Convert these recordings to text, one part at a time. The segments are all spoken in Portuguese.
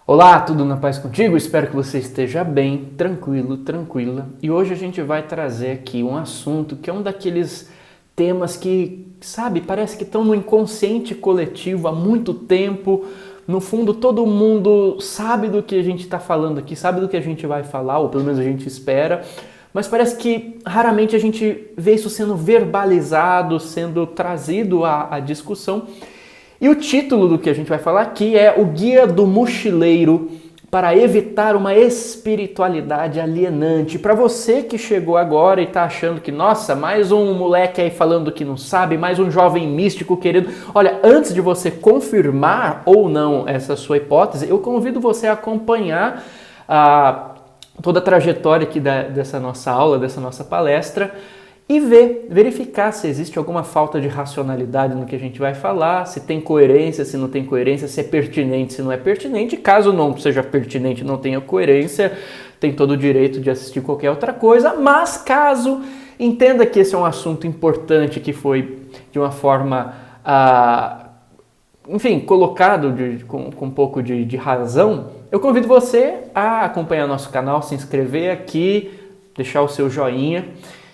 Olá, tudo na paz contigo? Espero que você esteja bem, tranquilo, tranquila. E hoje a gente vai trazer aqui um assunto que é um daqueles temas que, sabe, parece que estão no inconsciente coletivo há muito tempo. No fundo, todo mundo sabe do que a gente está falando aqui, sabe do que a gente vai falar, ou pelo menos a gente espera. Mas parece que raramente a gente vê isso sendo verbalizado, sendo trazido à discussão. E o título do que a gente vai falar aqui é O Guia do Mochileiro para Evitar uma Espiritualidade Alienante. Para você que chegou agora e está achando que, nossa, mais um moleque aí falando que não sabe, mais um jovem místico querido. Olha, antes de você confirmar ou não essa sua hipótese, eu convido você a acompanhar toda a trajetória aqui dessa nossa aula, dessa nossa palestra, e verificar se existe alguma falta de racionalidade no que a gente vai falar, se tem coerência, se não tem coerência, se é pertinente, se não é pertinente. Caso não seja pertinente, não tenha coerência, tem todo o direito de assistir qualquer outra coisa, mas caso entenda que esse é um assunto importante que foi de uma forma, colocado com um pouco de razão, eu convido você a acompanhar nosso canal, se inscrever aqui, deixar o seu joinha.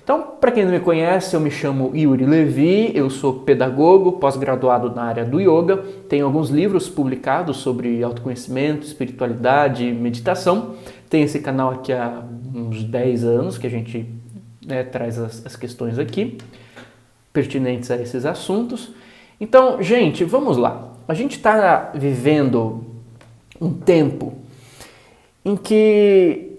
Então, para quem não me conhece, eu me chamo Yuri Levi, eu sou pedagogo, pós-graduado na área do yoga, tenho alguns livros publicados sobre autoconhecimento, espiritualidade e meditação. Tenho esse canal aqui há uns 10 anos que a gente traz as questões aqui, pertinentes a esses assuntos. Então, gente, vamos lá. A gente está vivendo um tempo em que,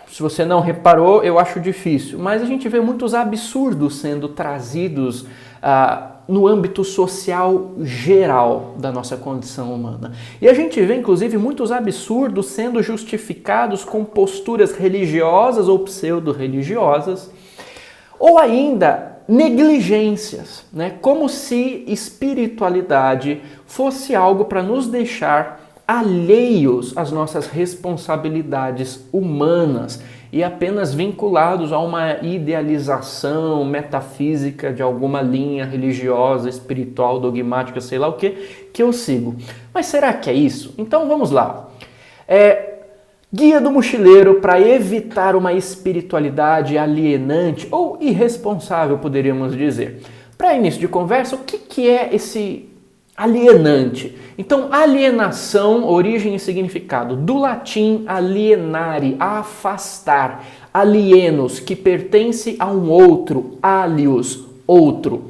se você não reparou, eu acho difícil, mas a gente vê muitos absurdos sendo trazidos no âmbito social geral da nossa condição humana. E a gente vê, inclusive, muitos absurdos sendo justificados com posturas religiosas ou pseudo-religiosas, ou ainda negligências, né? Como se espiritualidade fosse algo para nos deixar alheios às nossas responsabilidades humanas e apenas vinculados a uma idealização metafísica de alguma linha religiosa, espiritual, dogmática, sei lá o que eu sigo. Mas será que é isso? Então vamos lá. Guia do mochileiro para evitar uma espiritualidade alienante ou irresponsável, poderíamos dizer. Para início de conversa, o que é esse alienante? Então, alienação, origem e significado. Do latim alienare, afastar. Alienos, que pertence a um outro. Alius, outro.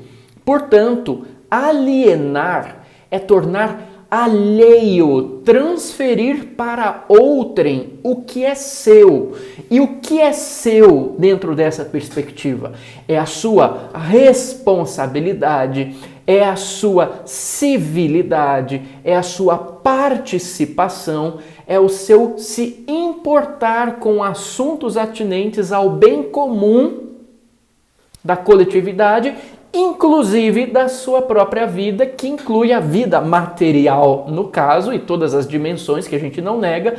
Portanto, alienar é tornar alheio, transferir para outrem o que é seu. E o que é seu dentro dessa perspectiva? É a sua responsabilidade, é a sua civilidade, é a sua participação, é o seu se importar com assuntos atinentes ao bem comum da coletividade, inclusive da sua própria vida, que inclui a vida material, no caso, e todas as dimensões que a gente não nega,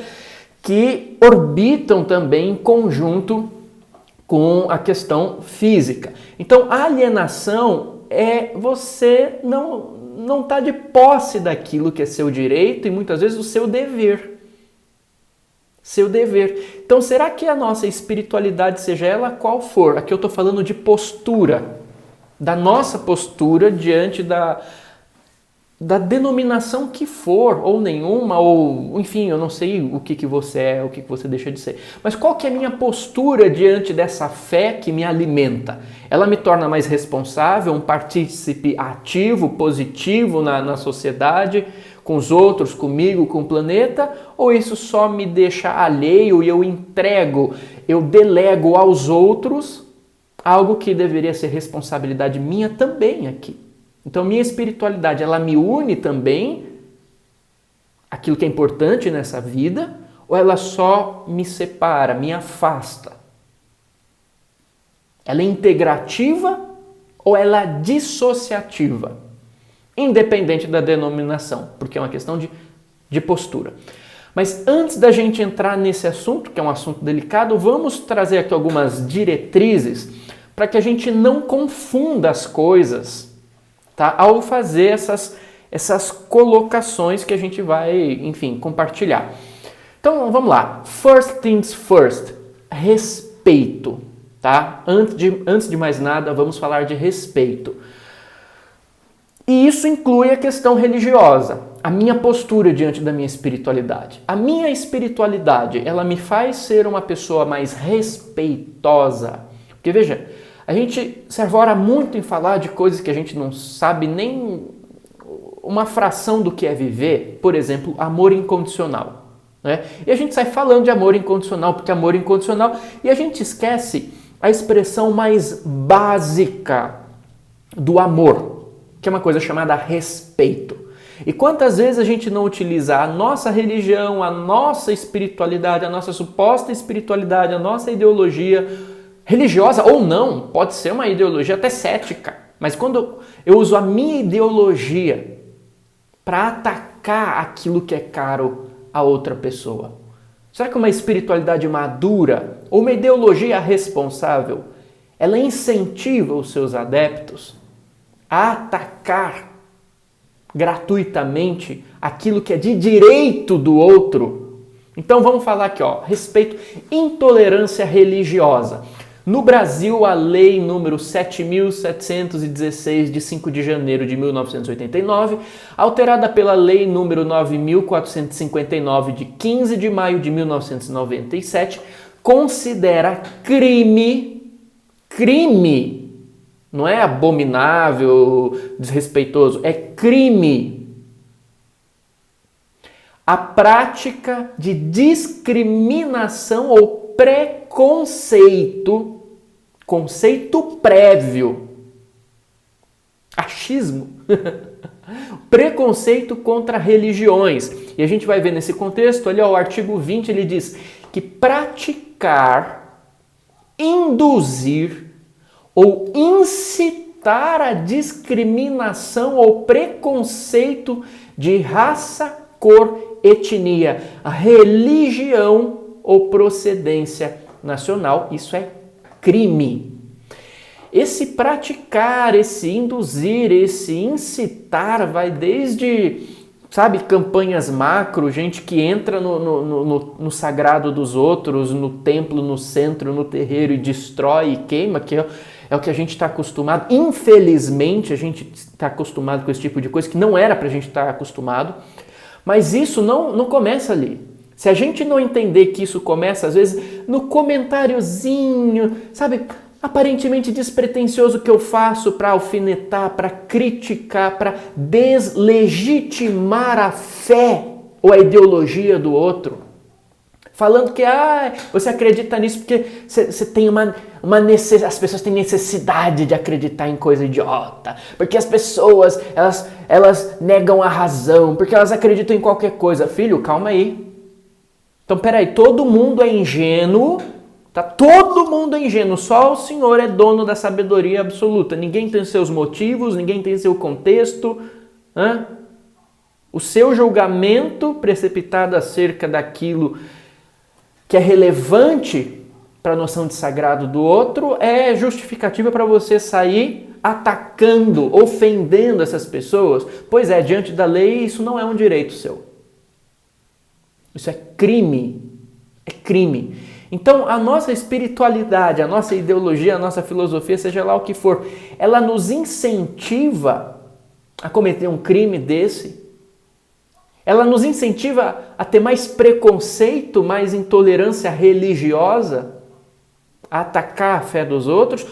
que orbitam também em conjunto com a questão física. Então, a alienação é você não estar de posse daquilo que é seu direito e muitas vezes o seu dever. Seu dever. Então, será que a nossa espiritualidade, seja ela qual for, aqui eu estou falando de postura, da nossa postura diante da denominação que for, ou nenhuma, ou enfim, eu não sei o que você é, o que você deixa de ser. Mas qual que é a minha postura diante dessa fé que me alimenta? Ela me torna mais responsável, um partícipe ativo, positivo na sociedade, com os outros, comigo, com o planeta? Ou isso só me deixa alheio e eu delego aos outros algo que deveria ser responsabilidade minha também aqui? Então, minha espiritualidade, ela me une também aquilo que é importante nessa vida, ou ela só me separa, me afasta? Ela é integrativa ou ela é dissociativa? Independente da denominação, porque é uma questão de postura. Mas antes da gente entrar nesse assunto, que é um assunto delicado, vamos trazer aqui algumas diretrizes para que a gente não confunda as coisas, tá? Ao fazer essas colocações que a gente vai, enfim, compartilhar. Então, vamos lá. First things first. Respeito, tá? Antes de mais nada, vamos falar de respeito. E isso inclui a questão religiosa, a minha postura diante da minha espiritualidade. A minha espiritualidade, ela me faz ser uma pessoa mais respeitosa. Porque veja, a gente se arvora muito em falar de coisas que a gente não sabe nem uma fração do que é viver. Por exemplo, amor incondicional, né? E a gente sai falando de amor incondicional, porque amor incondicional, e a gente esquece a expressão mais básica do amor, que é uma coisa chamada respeito. E quantas vezes a gente não utiliza a nossa religião, a nossa espiritualidade, a nossa suposta espiritualidade, a nossa ideologia religiosa ou não, pode ser uma ideologia até cética, mas quando eu uso a minha ideologia para atacar aquilo que é caro a outra pessoa, será que uma espiritualidade madura ou uma ideologia responsável, ela incentiva os seus adeptos a atacar gratuitamente aquilo que é de direito do outro? Então vamos falar aqui, ó, respeito, intolerância religiosa. No Brasil, a lei número 7.716 de 5 de janeiro de 1989, alterada pela lei número 9.459 de 15 de maio de 1997, considera crime, não é abominável, desrespeitoso, é crime a prática de discriminação ou preconceito, conceito prévio, achismo, preconceito contra religiões. E a gente vai ver nesse contexto, ali ó, o artigo 20, ele diz que praticar, induzir ou incitar a discriminação ou preconceito de raça, cor, etnia, religião ou procedência nacional, isso é crime. Esse praticar, esse induzir, esse incitar vai desde, sabe, campanhas macro, gente que entra no sagrado dos outros, no templo, no centro, no terreiro e destrói e queima, que é o que a gente está acostumado. Infelizmente, a gente está acostumado com esse tipo de coisa, que não era para a gente estar acostumado. Mas isso não começa ali. Se a gente não entender que isso começa, às vezes, no comentáriozinho, sabe, aparentemente despretensioso que eu faço para alfinetar, para criticar, para deslegitimar a fé ou a ideologia do outro. Falando que você acredita nisso porque você tem as pessoas têm necessidade de acreditar em coisa idiota, porque as pessoas elas negam a razão, porque elas acreditam em qualquer coisa. Filho, calma aí. Então, peraí, todo mundo é ingênuo, tá? Todo mundo é ingênuo, só o Senhor é dono da sabedoria absoluta. Ninguém tem seus motivos, ninguém tem seu contexto, né? O seu julgamento precipitado acerca daquilo que é relevante para a noção de sagrado do outro é justificativa para você sair atacando, ofendendo essas pessoas. Pois é, diante da lei, isso não é um direito seu. Isso é crime. É crime. Então, a nossa espiritualidade, a nossa ideologia, a nossa filosofia, seja lá o que for, ela nos incentiva a cometer um crime desse. Ela nos incentiva a ter mais preconceito, mais intolerância religiosa, a atacar a fé dos outros,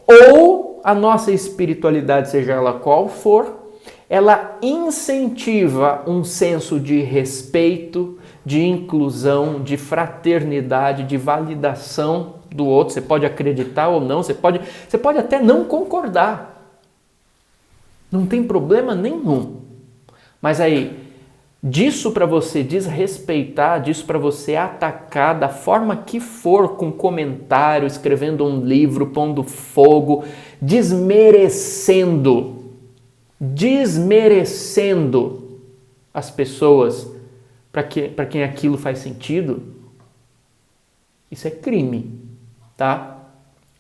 ou a nossa espiritualidade, seja ela qual for, ela incentiva um senso de respeito, de inclusão, de fraternidade, de validação do outro. Você pode acreditar ou não, você pode até não concordar. Não tem problema nenhum. Mas aí, disso para você desrespeitar, disso para você atacar da forma que for, com comentário, escrevendo um livro, pondo fogo, desmerecendo as pessoas para quem aquilo faz sentido, isso é crime, tá?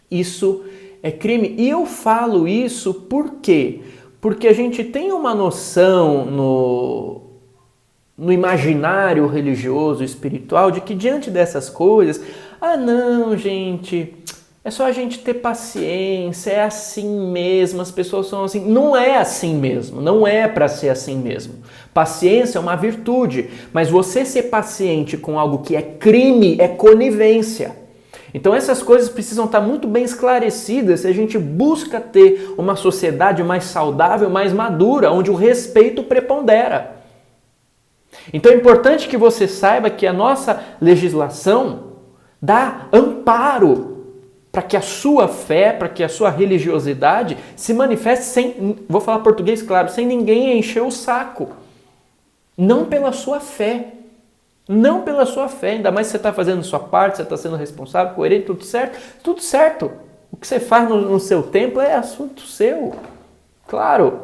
Isso é crime. E eu falo isso por quê? Porque a gente tem uma noção no imaginário religioso, espiritual, de que diante dessas coisas, não, gente, é só a gente ter paciência, é assim mesmo, as pessoas são assim. Não é assim mesmo, não é para ser assim mesmo. Paciência é uma virtude, mas você ser paciente com algo que é crime é conivência. Então essas coisas precisam estar muito bem esclarecidas se a gente busca ter uma sociedade mais saudável, mais madura, onde o respeito prepondera. Então é importante que você saiba que a nossa legislação dá amparo para que a sua fé, para que a sua religiosidade se manifeste sem, vou falar português claro, sem ninguém encher o saco. Não pela sua fé. Não pela sua fé, ainda mais se você está fazendo a sua parte, você está sendo responsável, coerente, tudo certo. Tudo certo. O que você faz no seu templo é assunto seu. Claro,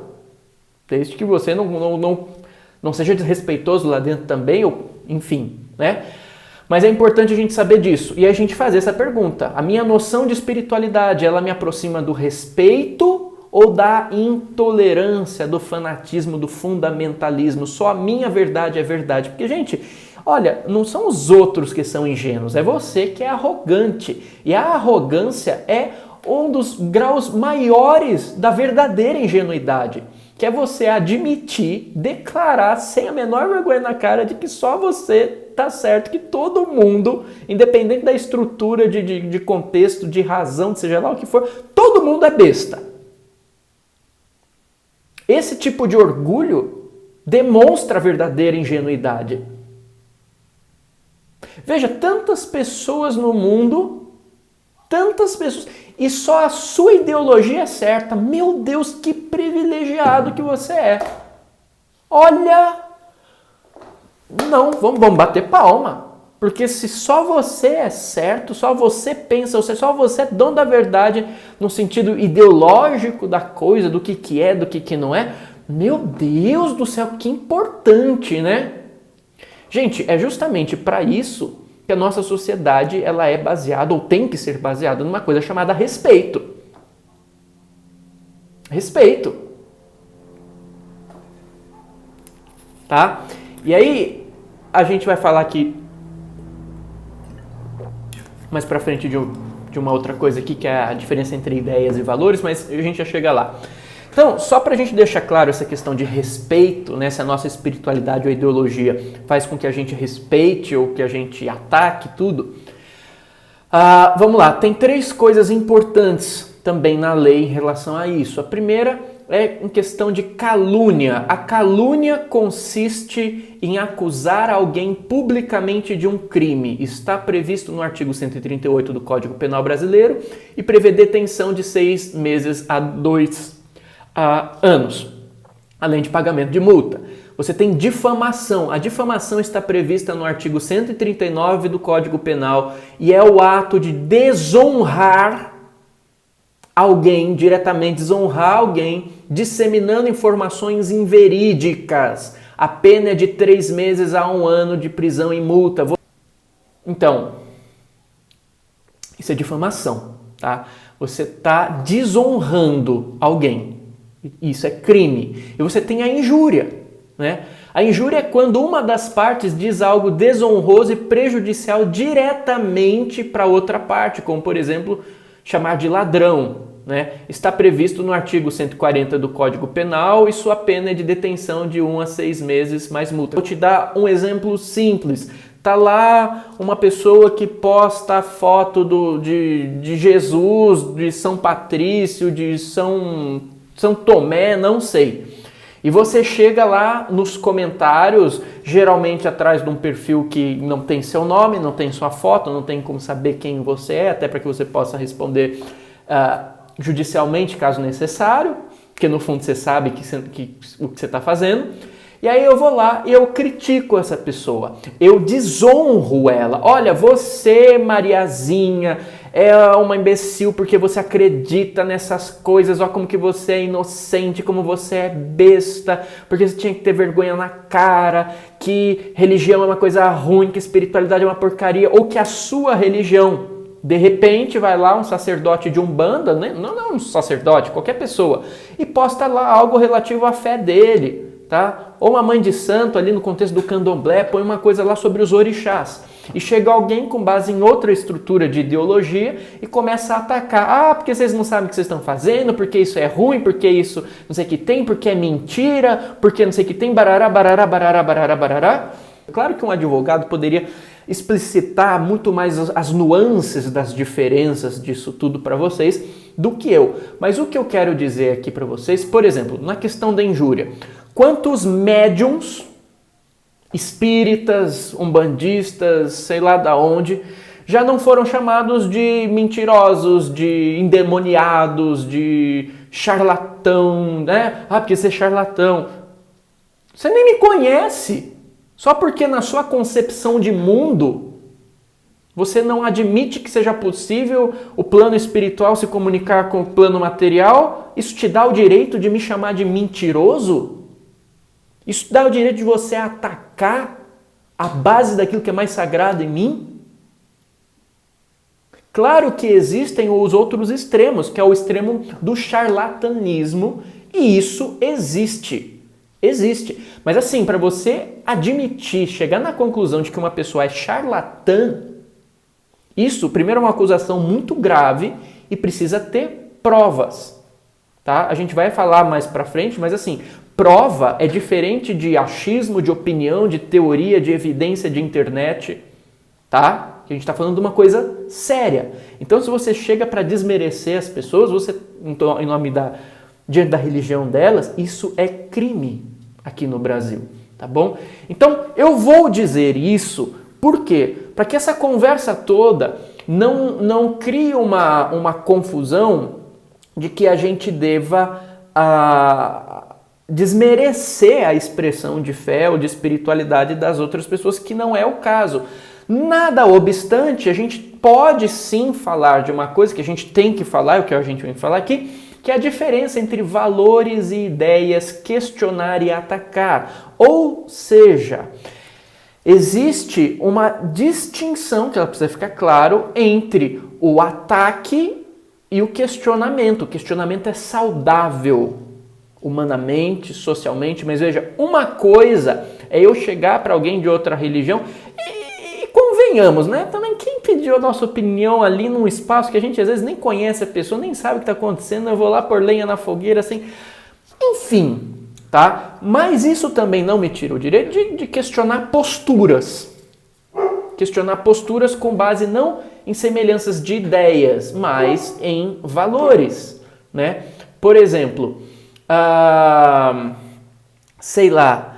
desde que você não seja desrespeitoso lá dentro também, ou enfim, né? Mas é importante a gente saber disso e a gente fazer essa pergunta. A minha noção de espiritualidade, ela me aproxima do respeito ou da intolerância, do fanatismo, do fundamentalismo? Só a minha verdade é verdade. Porque, gente, olha, não são os outros que são ingênuos, é você que é arrogante. E a arrogância é um dos graus maiores da verdadeira ingenuidade, que é você admitir, declarar sem a menor vergonha na cara de que só você tá certo, que todo mundo, independente da estrutura de contexto, de razão, de seja lá o que for, todo mundo é besta. Esse tipo de orgulho demonstra a verdadeira ingenuidade. Veja, tantas pessoas no mundo, tantas pessoas, e só a sua ideologia é certa. Meu Deus, que privilegiado que você é. Olha, não, vamos bater palma. Porque se só você é certo, só você pensa, só você é dono da verdade no sentido ideológico da coisa, do que é, do que não é, meu Deus do céu, que importante, né? Gente, é justamente para isso que a nossa sociedade ela é baseada, ou tem que ser baseada, numa coisa chamada respeito. Respeito. Tá? E aí, a gente vai falar aqui mais pra frente de uma outra coisa aqui, que é a diferença entre ideias e valores, mas a gente já chega lá. Então, só pra gente deixar claro essa questão de respeito, né, se a nossa espiritualidade ou ideologia faz com que a gente respeite ou que a gente ataque tudo, vamos lá, tem 3 coisas importantes também na lei em relação a isso. A primeira é em questão de calúnia. A calúnia consiste em acusar alguém publicamente de um crime. Está previsto no artigo 138 do Código Penal Brasileiro e prevê detenção de 6 meses a 2 anos, além de pagamento de multa. Você tem difamação. A difamação está prevista no artigo 139 do Código Penal e é o ato de desonrar alguém, diretamente desonrar alguém, disseminando informações inverídicas. A pena é de 3 meses a 1 ano de prisão e multa. Então, isso é difamação, tá? Você está desonrando alguém. Isso é crime. E você tem a injúria, né? A injúria é quando uma das partes diz algo desonroso e prejudicial diretamente para outra parte, como, por exemplo, chamar de ladrão, né? Está previsto no artigo 140 do Código Penal e sua pena é de detenção de 1 a 6 meses mais multa. Vou te dar um exemplo simples. Tá lá uma pessoa que posta foto de Jesus, de São Patrício, de São Tomé, não sei. E você chega lá nos comentários, geralmente atrás de um perfil que não tem seu nome, não tem sua foto, não tem como saber quem você é, até para que você possa responder judicialmente, caso necessário, porque no fundo você sabe o que você está fazendo. E aí eu vou lá e eu critico essa pessoa, eu desonro ela. Olha, você, Mariazinha, é uma imbecil porque você acredita nessas coisas, olha como que você é inocente, como você é besta, porque você tinha que ter vergonha na cara, que religião é uma coisa ruim, que espiritualidade é uma porcaria, ou que a sua religião, de repente vai lá um sacerdote de Umbanda, né? Não um sacerdote, qualquer pessoa, e posta lá algo relativo à fé dele. tá? Ou uma mãe de santo ali no contexto do candomblé põe uma coisa lá sobre os orixás. E chega alguém com base em outra estrutura de ideologia e começa a atacar. Ah, porque vocês não sabem o que vocês estão fazendo, porque isso é ruim, porque isso não sei o que tem, porque é mentira, porque não sei o que tem, barará, barará, barará, barará, barará. Claro que um advogado poderia explicitar muito mais as nuances das diferenças disso tudo para vocês do que eu. Mas o que eu quero dizer aqui para vocês, por exemplo, na questão da injúria, quantos médiums, espíritas, umbandistas, sei lá da onde, já não foram chamados de mentirosos, de endemoniados, de charlatão, né? Ah, porque você é charlatão. Você nem me conhece. Só porque na sua concepção de mundo você não admite que seja possível o plano espiritual se comunicar com o plano material, isso te dá o direito de me chamar de mentiroso? Isso dá o direito de você atacar a base daquilo que é mais sagrado em mim? Claro que existem os outros extremos, que é o extremo do charlatanismo, e isso existe. Existe. Mas assim, para você admitir, chegar na conclusão de que uma pessoa é charlatã, isso, primeiro, é uma acusação muito grave e precisa ter provas. Tá? A gente vai falar mais para frente, mas assim, prova é diferente de achismo, de opinião, de teoria, de evidência de internet, tá? Que a gente está falando de uma coisa séria. Então, se você chega para desmerecer as pessoas, você, em nome diante da religião delas, isso é crime aqui no Brasil, tá bom? Então, eu vou dizer isso, por quê? Para que essa conversa toda não crie uma confusão de que a gente deva desmerecer a expressão de fé ou de espiritualidade das outras pessoas, que não é o caso. Nada obstante, a gente pode sim falar de uma coisa que a gente tem que falar, o que a gente vai falar aqui, que é a diferença entre valores e ideias, questionar e atacar. Ou seja, existe uma distinção, que ela precisa ficar claro, entre o ataque e o questionamento. O questionamento é saudável, humanamente, socialmente, mas veja, uma coisa é eu chegar para alguém de outra religião e convenhamos, né? Também quem pediu a nossa opinião ali num espaço que a gente às vezes nem conhece a pessoa, nem sabe o que está acontecendo, eu vou lá pôr lenha na fogueira, assim, enfim, tá? Mas isso também não me tira o direito de questionar posturas. Questionar posturas com base não em semelhanças de ideias, mas em valores, né? Por exemplo, sei lá,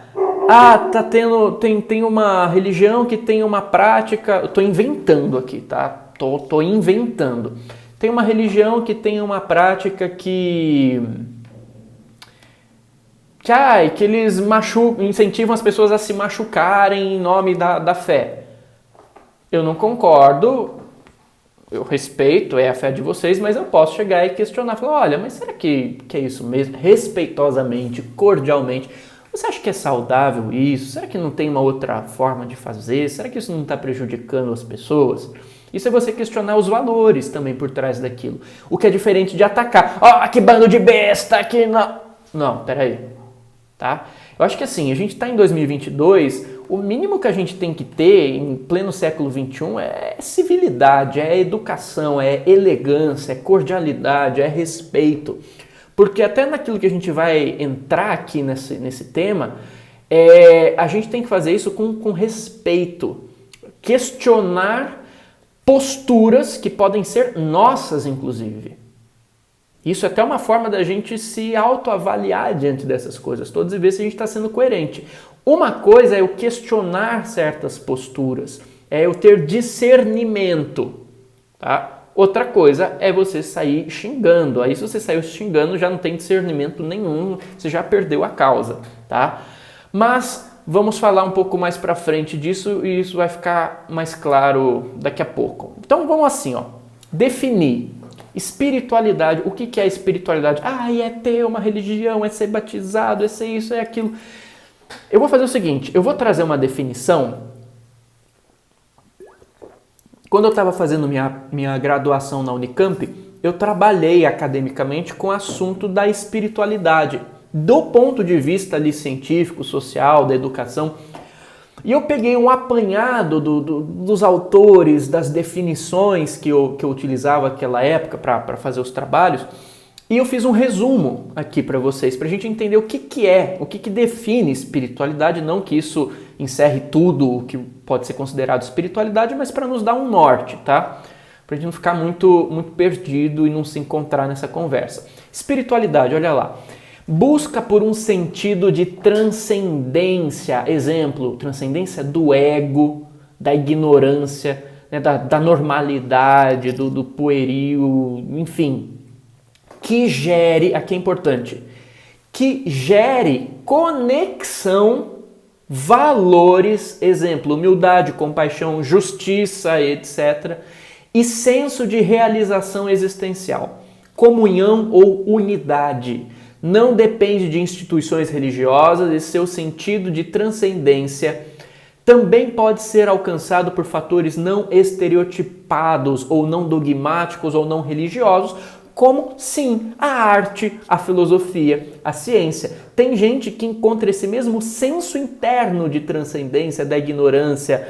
tem uma religião que tem uma prática, eu tô inventando aqui, tá? Tô inventando. Tem uma religião que tem uma prática que eles incentivam as pessoas a se machucarem em nome da fé. Eu não concordo, eu respeito, é a fé de vocês, mas eu posso chegar e questionar, falar, olha, mas será que é isso mesmo? Respeitosamente, cordialmente, você acha que é saudável isso? Será que não tem uma outra forma de fazer? Será que isso não está prejudicando as pessoas? Isso é você questionar os valores também por trás daquilo. O que é diferente de atacar. Que bando de besta, que não... Não, peraí. Tá? Eu acho que assim, a gente está em 2022, o mínimo que a gente tem que ter em pleno século XXI é civilidade, é educação, é elegância, é cordialidade, é respeito. Porque até naquilo que a gente vai entrar aqui nesse tema, a gente tem que fazer isso com respeito. Questionar posturas que podem ser nossas, inclusive. Isso é até uma forma da gente se autoavaliar diante dessas coisas todas e ver se a gente está sendo coerente. Uma coisa é eu questionar certas posturas, é eu ter discernimento, tá? Outra coisa é você sair xingando. Aí se você saiu xingando, já não tem discernimento nenhum, você já perdeu a causa, tá? Mas vamos falar um pouco mais pra frente disso e isso vai ficar mais claro daqui a pouco. Então vamos assim, definir espiritualidade. O que é espiritualidade? É ter uma religião, é ser batizado, é ser isso, é aquilo. Eu vou fazer o seguinte, eu vou trazer uma definição. Quando eu estava fazendo minha graduação na Unicamp, eu trabalhei academicamente com o assunto da espiritualidade, do ponto de vista ali científico, social, da educação. E eu peguei um apanhado dos autores, das definições que eu utilizava naquela época para fazer os trabalhos, e eu fiz um resumo aqui para vocês, para a gente entender o que define espiritualidade, não que isso encerre tudo o que pode ser considerado espiritualidade, mas para nos dar um norte, tá? Para a gente não ficar muito perdido e não se encontrar nessa conversa. Espiritualidade, olha lá. Busca por um sentido de transcendência, exemplo, transcendência do ego, da ignorância, né, da normalidade, do pueril, enfim, que gere, aqui é importante, que gere conexão, valores, exemplo, humildade, compaixão, justiça, etc., e senso de realização existencial, comunhão ou unidade. Não depende de instituições religiosas e seu sentido de transcendência também pode ser alcançado por fatores não estereotipados ou não dogmáticos ou não religiosos, como, sim, a arte, a filosofia, a ciência. Tem gente que encontra esse mesmo senso interno de transcendência, da ignorância,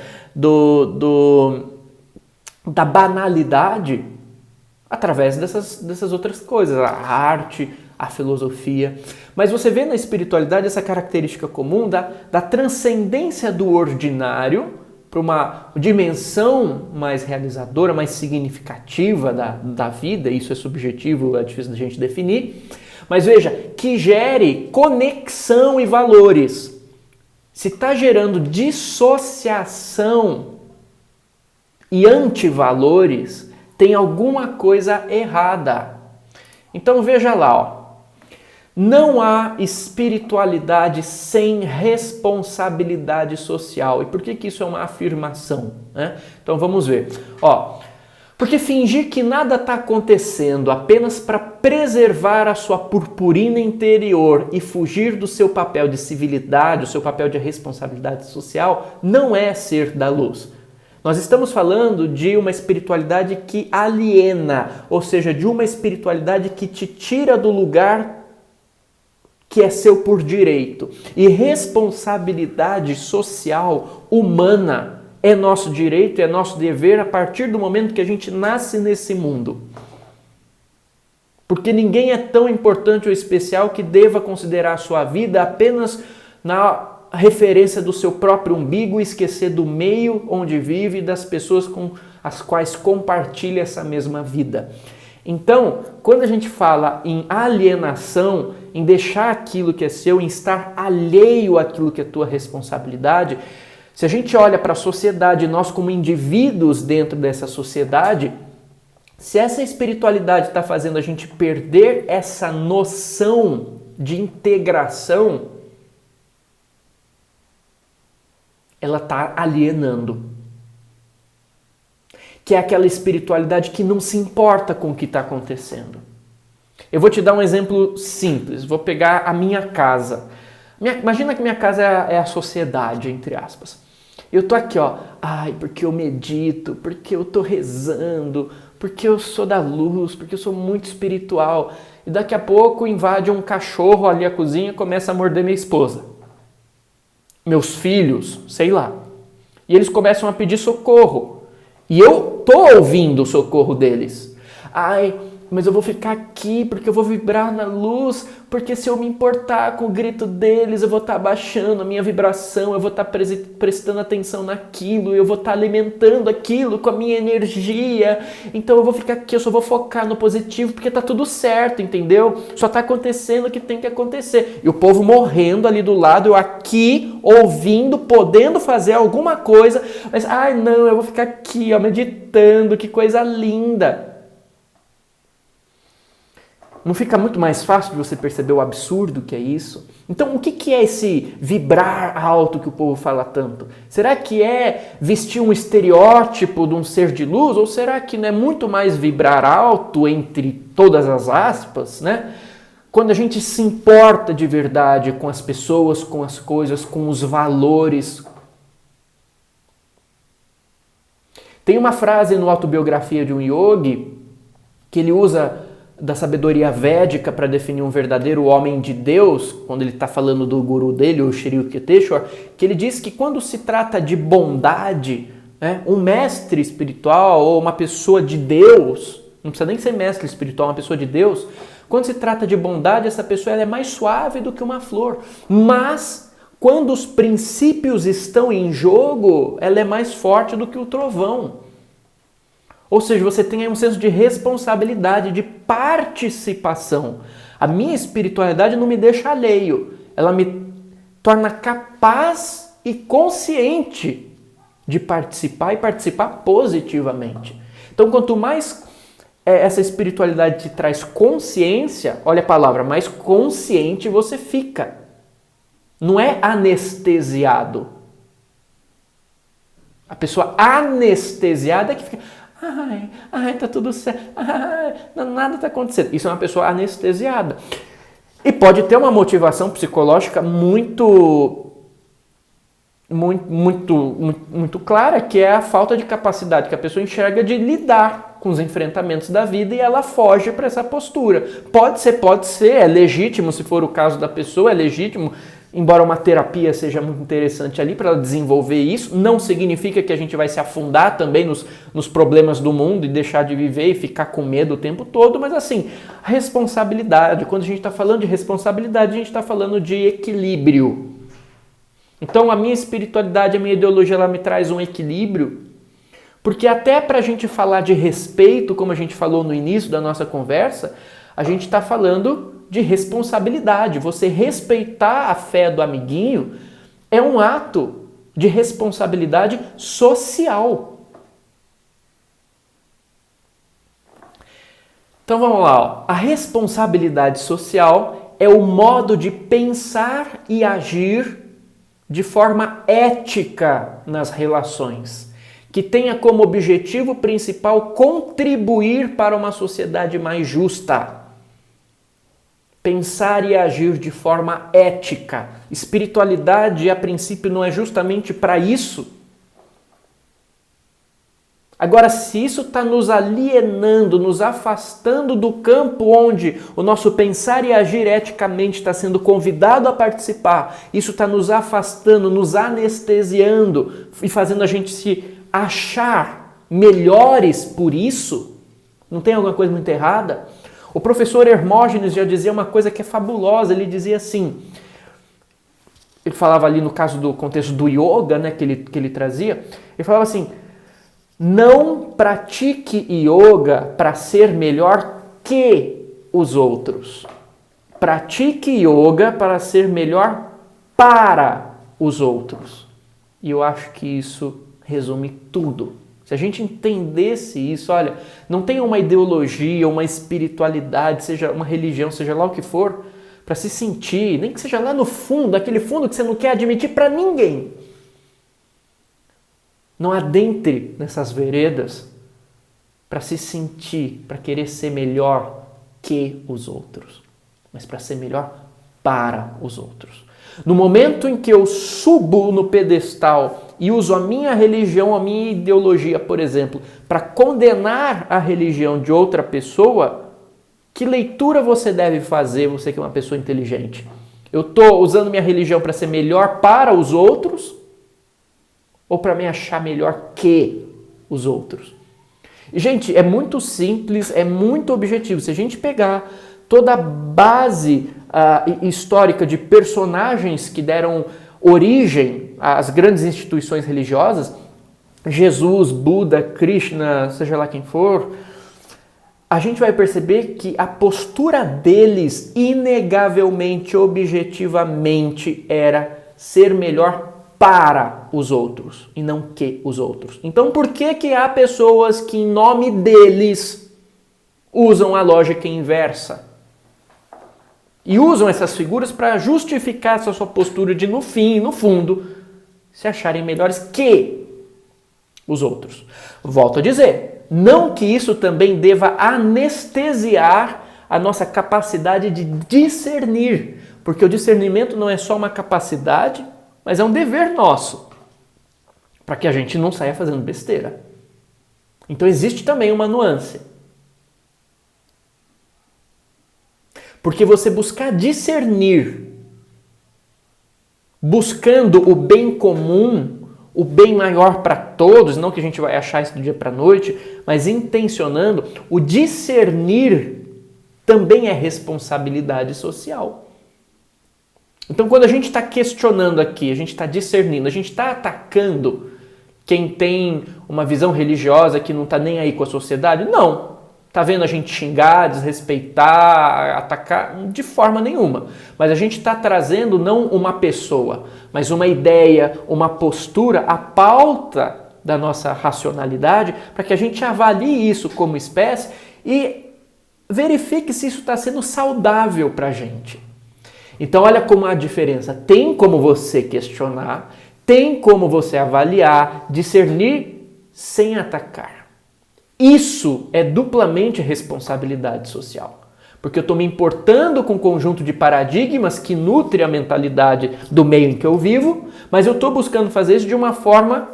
da banalidade, através dessas outras coisas, a arte, a filosofia. Mas você vê na espiritualidade essa característica comum da transcendência do ordinário para uma dimensão mais realizadora, mais significativa da vida. Isso é subjetivo, é difícil da gente definir. Mas veja, que gere conexão e valores. Se está gerando dissociação e antivalores, tem alguma coisa errada. Então veja lá, ó. Não há espiritualidade sem responsabilidade social. E por que isso é uma afirmação, né? Então vamos ver. Ó, porque fingir que nada está acontecendo apenas para preservar a sua purpurina interior e fugir do seu papel de civilidade, o seu papel de responsabilidade social, não é ser da luz. Nós estamos falando de uma espiritualidade que aliena, ou seja, de uma espiritualidade que te tira do lugar que é seu por direito. E responsabilidade social, humana, é nosso direito, é nosso dever a partir do momento que a gente nasce nesse mundo. Porque ninguém é tão importante ou especial que deva considerar a sua vida apenas na referência do seu próprio umbigo e esquecer do meio onde vive e das pessoas com as quais compartilha essa mesma vida. Então, quando a gente fala em alienação, em deixar aquilo que é seu, em estar alheio àquilo que é tua responsabilidade, se a gente olha para a sociedade, nós como indivíduos dentro dessa sociedade, se essa espiritualidade está fazendo a gente perder essa noção de integração, ela está alienando. Que é aquela espiritualidade que não se importa com o que está acontecendo. Eu vou te dar um exemplo simples. Vou pegar a minha casa. Imagina que minha casa é a sociedade, entre aspas. Eu tô aqui, ó. Ai, porque eu medito, porque eu tô rezando, porque eu sou da luz, porque eu sou muito espiritual. E daqui a pouco invade um cachorro ali a cozinha e começa a morder minha esposa. Meus filhos, sei lá. E eles começam a pedir socorro. E eu tô ouvindo o socorro deles. Ai, mas eu vou ficar aqui porque eu vou vibrar na luz, porque se eu me importar com o grito deles, eu vou estar abaixando a minha vibração, eu vou estar prestando atenção naquilo, eu vou estar alimentando aquilo com a minha energia. Então eu vou ficar aqui, eu só vou focar no positivo porque tá tudo certo, entendeu? Só tá acontecendo o que tem que acontecer. E o povo morrendo ali do lado, eu aqui ouvindo, podendo fazer alguma coisa, mas ai não, eu vou ficar aqui, ó, meditando, que coisa linda. Não fica muito mais fácil de você perceber o absurdo que é isso? Então, o que é esse vibrar alto que o povo fala tanto? Será que é vestir um estereótipo de um ser de luz? Ou será que não é muito mais vibrar alto, entre todas as aspas, né? Quando a gente se importa de verdade com as pessoas, com as coisas, com os valores. Tem uma frase no Autobiografia de um Yogi que ele usa da sabedoria védica para definir um verdadeiro homem de Deus, quando ele está falando do guru dele, o Shri Yukteswar, que ele diz que quando se trata de bondade, né, um mestre espiritual ou uma pessoa de Deus, não precisa nem ser mestre espiritual, uma pessoa de Deus, quando se trata de bondade, essa pessoa ela é mais suave do que uma flor, mas quando os princípios estão em jogo, ela é mais forte do que o trovão. Ou seja, você tem aí um senso de responsabilidade, de participação. A minha espiritualidade não me deixa alheio, ela me torna capaz e consciente de participar e participar positivamente. Então, quanto mais essa espiritualidade te traz consciência, olha a palavra, mais consciente você fica. Não é anestesiado. A pessoa anestesiada é que fica... Ai, tá tudo certo. Ai, nada tá acontecendo. Isso é uma pessoa anestesiada. E pode ter uma motivação psicológica muito clara, que é a falta de capacidade que a pessoa enxerga de lidar com os enfrentamentos da vida e ela foge para essa postura. Pode ser, é legítimo se for o caso da pessoa, é legítimo. Embora uma terapia seja muito interessante ali para ela desenvolver isso, não significa que a gente vai se afundar também nos problemas do mundo e deixar de viver e ficar com medo o tempo todo, mas assim, a responsabilidade, quando a gente está falando de responsabilidade, a gente está falando de equilíbrio. Então a minha espiritualidade, a minha ideologia, ela me traz um equilíbrio, porque até para a gente falar de respeito, como a gente falou no início da nossa conversa, a gente está falando de responsabilidade. Você respeitar a fé do amiguinho é um ato de responsabilidade social. Então vamos lá, ó. A responsabilidade social é o modo de pensar e agir de forma ética nas relações, que tenha como objetivo principal contribuir para uma sociedade mais justa. Pensar e agir de forma ética. Espiritualidade, a princípio, não é justamente para isso? Agora, se isso está nos alienando, nos afastando do campo onde o nosso pensar e agir eticamente está sendo convidado a participar, isso está nos afastando, nos anestesiando e fazendo a gente se achar melhores por isso, não tem alguma coisa muito errada? O professor Hermógenes já dizia uma coisa que é fabulosa, ele dizia assim, ele falava ali no caso do contexto do yoga, né, que ele trazia, ele falava assim, não pratique yoga para ser melhor que os outros. Pratique yoga para ser melhor para os outros. E eu acho que isso resume tudo. Se a gente entendesse isso, olha, não tem uma ideologia, uma espiritualidade, seja uma religião, seja lá o que for, para se sentir, nem que seja lá no fundo, aquele fundo que você não quer admitir para ninguém. Não adentre nessas veredas para se sentir, para querer ser melhor que os outros, mas para ser melhor para os outros. No momento em que eu subo no pedestal e uso a minha religião, a minha ideologia, por exemplo, para condenar a religião de outra pessoa, que leitura você deve fazer, você que é uma pessoa inteligente? Eu estou usando minha religião para ser melhor para os outros ou para me achar melhor que os outros? Gente, é muito simples, é muito objetivo. Se a gente pegar toda a base histórica de personagens que deram origem às grandes instituições religiosas, Jesus, Buda, Krishna, seja lá quem for, a gente vai perceber que a postura deles, inegavelmente, objetivamente, era ser melhor para os outros e não que os outros. Então, por que há pessoas que, em nome deles, usam a lógica inversa? E usam essas figuras para justificar essa sua postura de, no fim, no fundo, se acharem melhores que os outros. Volto a dizer, não que isso também deva anestesiar a nossa capacidade de discernir, porque o discernimento não é só uma capacidade, mas é um dever nosso, para que a gente não saia fazendo besteira. Então existe também uma nuance. Porque você buscar discernir, buscando o bem comum, o bem maior para todos, não que a gente vai achar isso do dia para a noite, mas intencionando, o discernir também é responsabilidade social. Então, quando a gente está questionando aqui, a gente está discernindo, a gente está atacando quem tem uma visão religiosa que não está nem aí com a sociedade? Não. Está vendo a gente xingar, desrespeitar, atacar? De forma nenhuma. Mas a gente está trazendo não uma pessoa, mas uma ideia, uma postura, a pauta da nossa racionalidade, para que a gente avalie isso como espécie e verifique se isso está sendo saudável para a gente. Então olha como há a diferença. Tem como você questionar, tem como você avaliar, discernir sem atacar. Isso é duplamente responsabilidade social. Porque eu estou me importando com um conjunto de paradigmas que nutre a mentalidade do meio em que eu vivo, mas eu estou buscando fazer isso de uma forma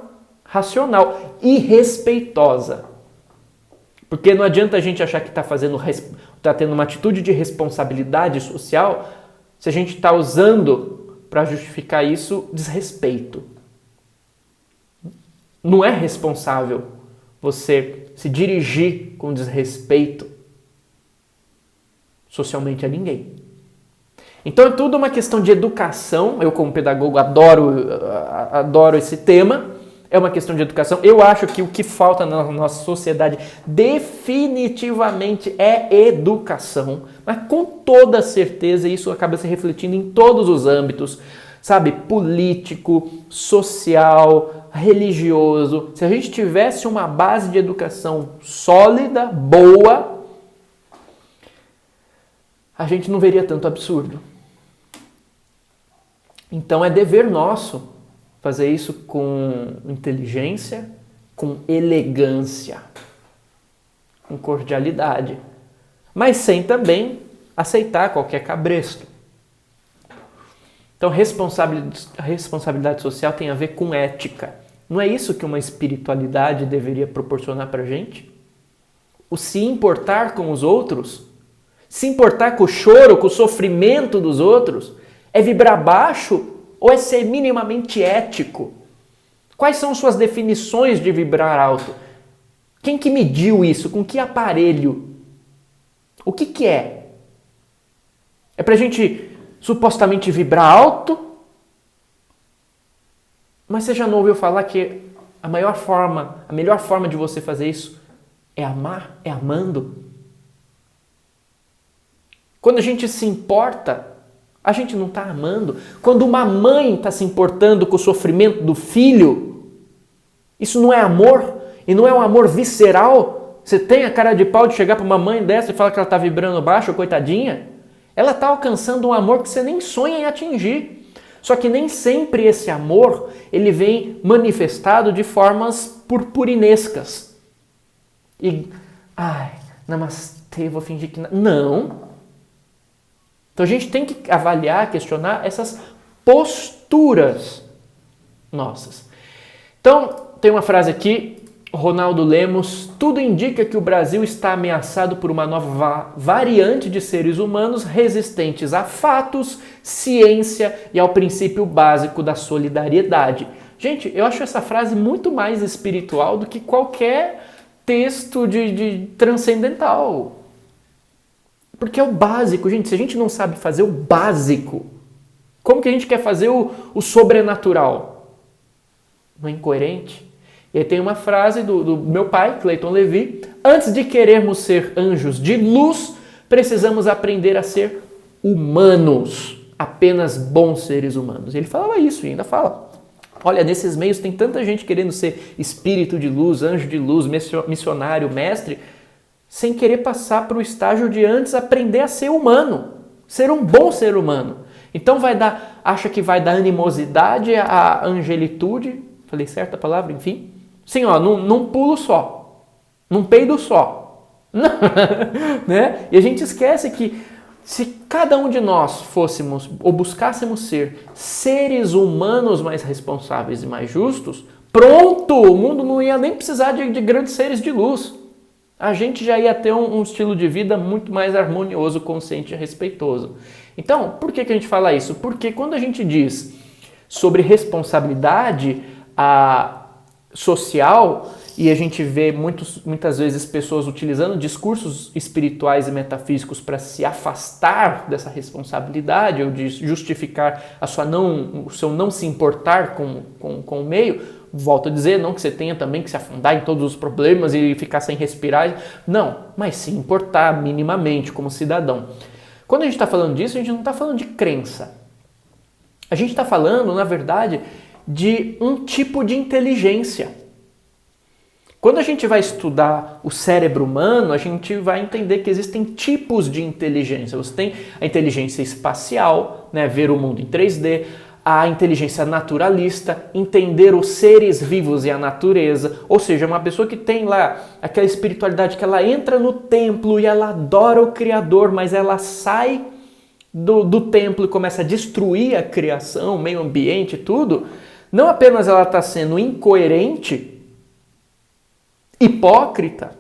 racional e respeitosa. Porque não adianta a gente achar que está tendo uma atitude de responsabilidade social se a gente está usando para justificar isso desrespeito. Não é responsável você se dirigir com desrespeito socialmente a ninguém. Então é tudo uma questão de educação. Eu, como pedagogo, adoro esse tema. É uma questão de educação. Eu acho que o que falta na nossa sociedade definitivamente é educação. Mas com toda certeza isso acaba se refletindo em todos os âmbitos, sabe? Político, social, religioso. Se a gente tivesse uma base de educação sólida, boa, a gente não veria tanto absurdo. Então é dever nosso fazer isso com inteligência, com elegância, com cordialidade, mas sem também aceitar qualquer cabresto. Então, responsabilidade social tem a ver com ética. Não é isso que uma espiritualidade deveria proporcionar para a gente? O se importar com os outros, se importar com o choro, com o sofrimento dos outros, é vibrar baixo ou é ser minimamente ético? Quais são suas definições de vibrar alto? Quem que mediu isso? Com que aparelho? O que é? É pra gente supostamente vibrar alto? Mas você já não ouviu falar que a melhor forma de você fazer isso é amar, é amando? Quando a gente se importa, a gente não está amando. Quando uma mãe está se importando com o sofrimento do filho, isso não é amor? E não é um amor visceral? Você tem a cara de pau de chegar para uma mãe dessa e falar que ela está vibrando baixo, coitadinha? Ela está alcançando um amor que você nem sonha em atingir. Só que nem sempre esse amor ele vem manifestado de formas purpurinescas. E, namastê, vou fingir que não. Então a gente tem que avaliar, questionar essas posturas nossas. Então, tem uma frase aqui, Ronaldo Lemos: tudo indica que o Brasil está ameaçado por uma nova variante de seres humanos resistentes a fatos, ciência e ao princípio básico da solidariedade. Gente, eu acho essa frase muito mais espiritual do que qualquer texto de transcendental. Porque é o básico, gente. Se a gente não sabe fazer o básico, como que a gente quer fazer o sobrenatural? Não é incoerente? E aí tem uma frase do meu pai, Clayton Levi: antes de querermos ser anjos de luz, precisamos aprender a ser humanos, apenas bons seres humanos. Ele falava isso e ainda fala. Olha, nesses meios tem tanta gente querendo ser espírito de luz, anjo de luz, missionário, mestre, sem querer passar para o estágio de antes aprender a ser humano, ser um bom ser humano. Então acha que vai dar animosidade à angelitude, falei certa a palavra, enfim. Sim, num pulo só, num peido só. Né? E a gente esquece que se cada um de nós fôssemos ou buscássemos ser seres humanos mais responsáveis e mais justos, pronto, o mundo não ia nem precisar de grandes seres de luz. a gente já ia ter um estilo de vida muito mais harmonioso, consciente e respeitoso. Então, por que a gente fala isso? Porque quando a gente diz sobre responsabilidade social, e a gente vê muitas vezes pessoas utilizando discursos espirituais e metafísicos para se afastar dessa responsabilidade ou de justificar o seu não se importar com o meio, volto a dizer, não que você tenha também que se afundar em todos os problemas e ficar sem respirar, não, mas se importar minimamente como cidadão. Quando a gente está falando disso, a gente não está falando de crença. A gente está falando, na verdade, de um tipo de inteligência. Quando a gente vai estudar o cérebro humano, a gente vai entender que existem tipos de inteligência. Você tem a inteligência espacial, né, ver o mundo em 3D, a inteligência naturalista, entender os seres vivos e a natureza, ou seja, uma pessoa que tem lá aquela espiritualidade que ela entra no templo e ela adora o Criador, mas ela sai do templo e começa a destruir a criação, o meio ambiente e tudo. Não apenas ela está sendo incoerente, hipócrita,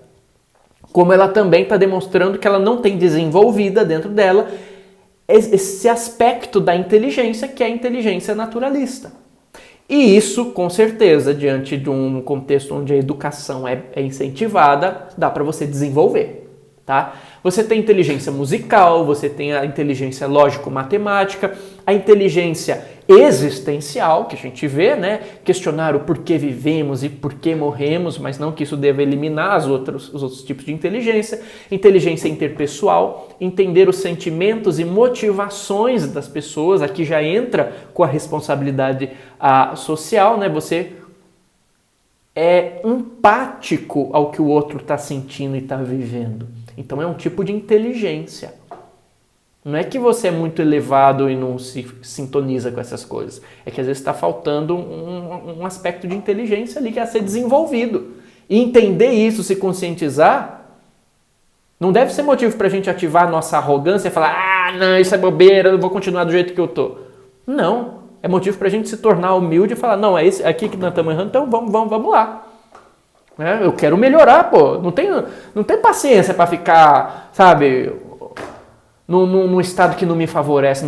como ela também está demonstrando que ela não tem desenvolvida dentro dela esse aspecto da inteligência, que é a inteligência naturalista. E isso, com certeza, diante de um contexto onde a educação é incentivada, dá para você desenvolver, tá? Você tem inteligência musical, você tem a inteligência lógico-matemática, a inteligência existencial, que a gente vê, né? Questionar o porquê vivemos e porquê morremos, mas não que isso deva eliminar os outros tipos de inteligência. Inteligência interpessoal, entender os sentimentos e motivações das pessoas, aqui já entra com a responsabilidade social, né? Você é empático ao que o outro está sentindo e está vivendo. Então é um tipo de inteligência. Não é que você é muito elevado e não se sintoniza com essas coisas. É que às vezes está faltando um aspecto de inteligência ali que é a ser desenvolvido. E entender isso, se conscientizar, não deve ser motivo para a gente ativar a nossa arrogância e falar: não, isso é bobeira, eu vou continuar do jeito que eu tô. Não. É motivo para a gente se tornar humilde e falar: não, é esse aqui que nós estamos errando, então vamos lá. Eu quero melhorar, pô. Não tem paciência para ficar, sabe, num estado que não me favorece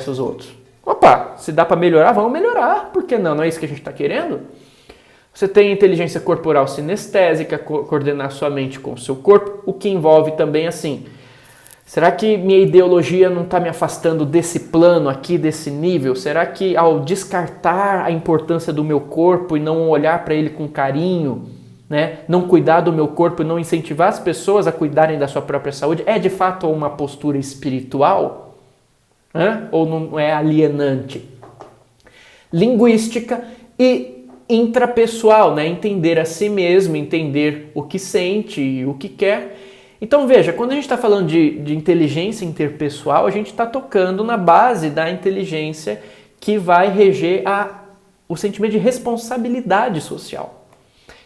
os outros. Opa, se dá para melhorar, vamos melhorar. Por que não? Não é isso que a gente está querendo? Você tem inteligência corporal sinestésica, coordenar sua mente com o seu corpo, o que envolve também assim: será que minha ideologia não está me afastando desse plano aqui, desse nível? Será que ao descartar a importância do meu corpo e não olhar para ele com carinho, né, não cuidar do meu corpo e não incentivar as pessoas a cuidarem da sua própria saúde, é de fato uma postura espiritual? Ou não é alienante? Linguística e intrapessoal, né, entender a si mesmo, entender o que sente e o que quer. Então veja, quando a gente está falando de inteligência interpessoal, a gente está tocando na base da inteligência que vai reger o sentimento de responsabilidade social.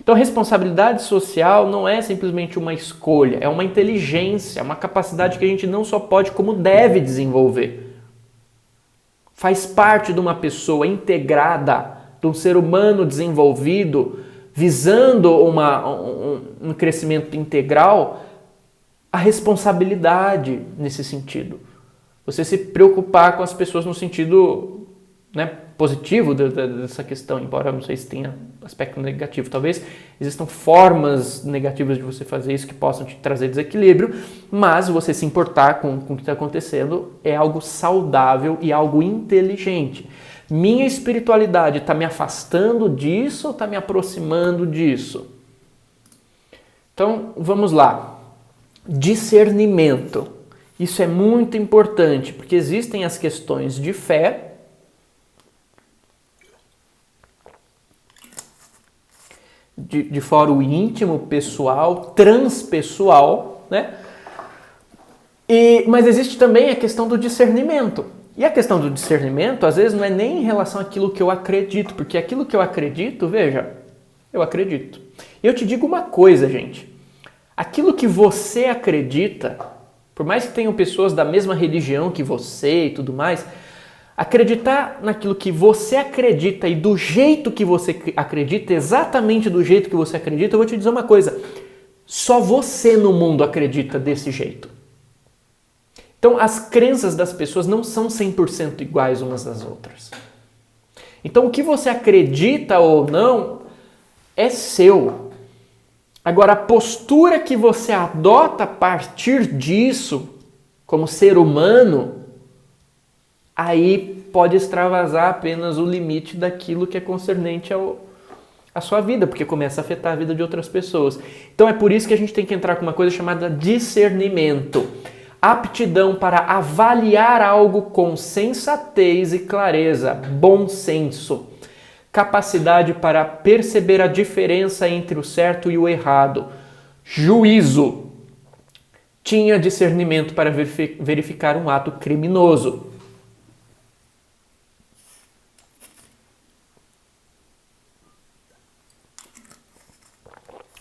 Então, a responsabilidade social não é simplesmente uma escolha, é uma inteligência, uma capacidade que a gente não só pode, como deve desenvolver. Faz parte de uma pessoa integrada, de um ser humano desenvolvido, visando um crescimento integral, a responsabilidade nesse sentido. Você se preocupar com as pessoas no sentido, né, positivo dessa questão, embora não sei se tenha aspecto negativo. Talvez existam formas negativas de você fazer isso que possam te trazer desequilíbrio, mas você se importar com o que está acontecendo é algo saudável e algo inteligente. Minha espiritualidade está me afastando disso ou está me aproximando disso? Então, vamos lá. Discernimento. Isso é muito importante, porque existem as questões de fé, de fórum íntimo, pessoal, transpessoal, né? Mas existe também a questão do discernimento. E a questão do discernimento, às vezes, não é nem em relação àquilo que eu acredito, porque aquilo que eu acredito, veja, eu acredito. E eu te digo uma coisa, gente. Aquilo que você acredita, por mais que tenham pessoas da mesma religião que você e tudo mais, acreditar naquilo que você acredita e do jeito que você acredita, exatamente do jeito que você acredita, eu vou te dizer uma coisa. Só você no mundo acredita desse jeito. Então, as crenças das pessoas não são 100% iguais umas às outras. Então, o que você acredita ou não é seu. Agora, a postura que você adota a partir disso, como ser humano, aí pode extravasar apenas o limite daquilo que é concernente à sua vida, porque começa a afetar a vida de outras pessoas. Então, é por isso que a gente tem que entrar com uma coisa chamada discernimento. Aptidão para avaliar algo com sensatez e clareza, bom senso. Capacidade para perceber a diferença entre o certo e o errado. Juízo. Tinha discernimento para verificar um ato criminoso.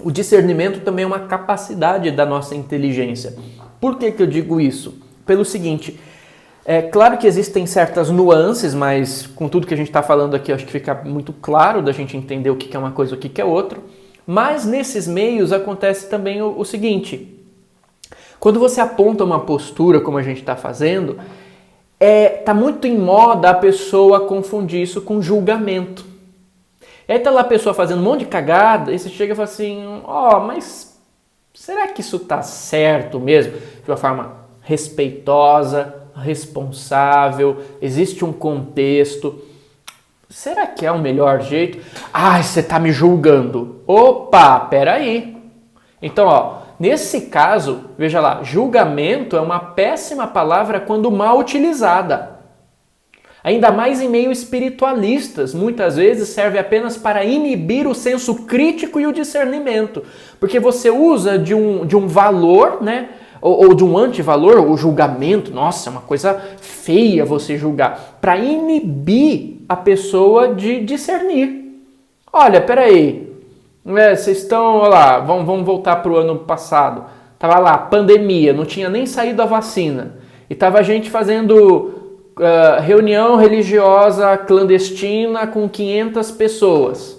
O discernimento também é uma capacidade da nossa inteligência. Por que eu digo isso? Pelo seguinte, é claro que existem certas nuances, mas com tudo que a gente está falando aqui, acho que fica muito claro da gente entender o que é uma coisa e o que é outra. Mas nesses meios acontece também o seguinte, quando você aponta uma postura, como a gente está fazendo, tá muito em moda a pessoa confundir isso com julgamento. E aí tá lá a pessoa fazendo um monte de cagada, e você chega e fala assim, mas será que isso tá certo mesmo? De uma forma respeitosa, responsável, existe um contexto. Será que é o melhor jeito? Você tá me julgando. Opa, peraí. Então, nesse caso, veja lá, julgamento é uma péssima palavra quando mal utilizada. Ainda mais em meio espiritualistas, muitas vezes serve apenas para inibir o senso crítico e o discernimento. Porque você usa de um valor, né? Ou de um antivalor, o julgamento, nossa, é uma coisa feia você julgar, para inibir a pessoa de discernir. Olha, peraí, vocês estão, olha lá, vamos voltar para o ano passado, estava lá, pandemia, não tinha nem saído a vacina, e estava a gente fazendo reunião religiosa clandestina com 500 pessoas.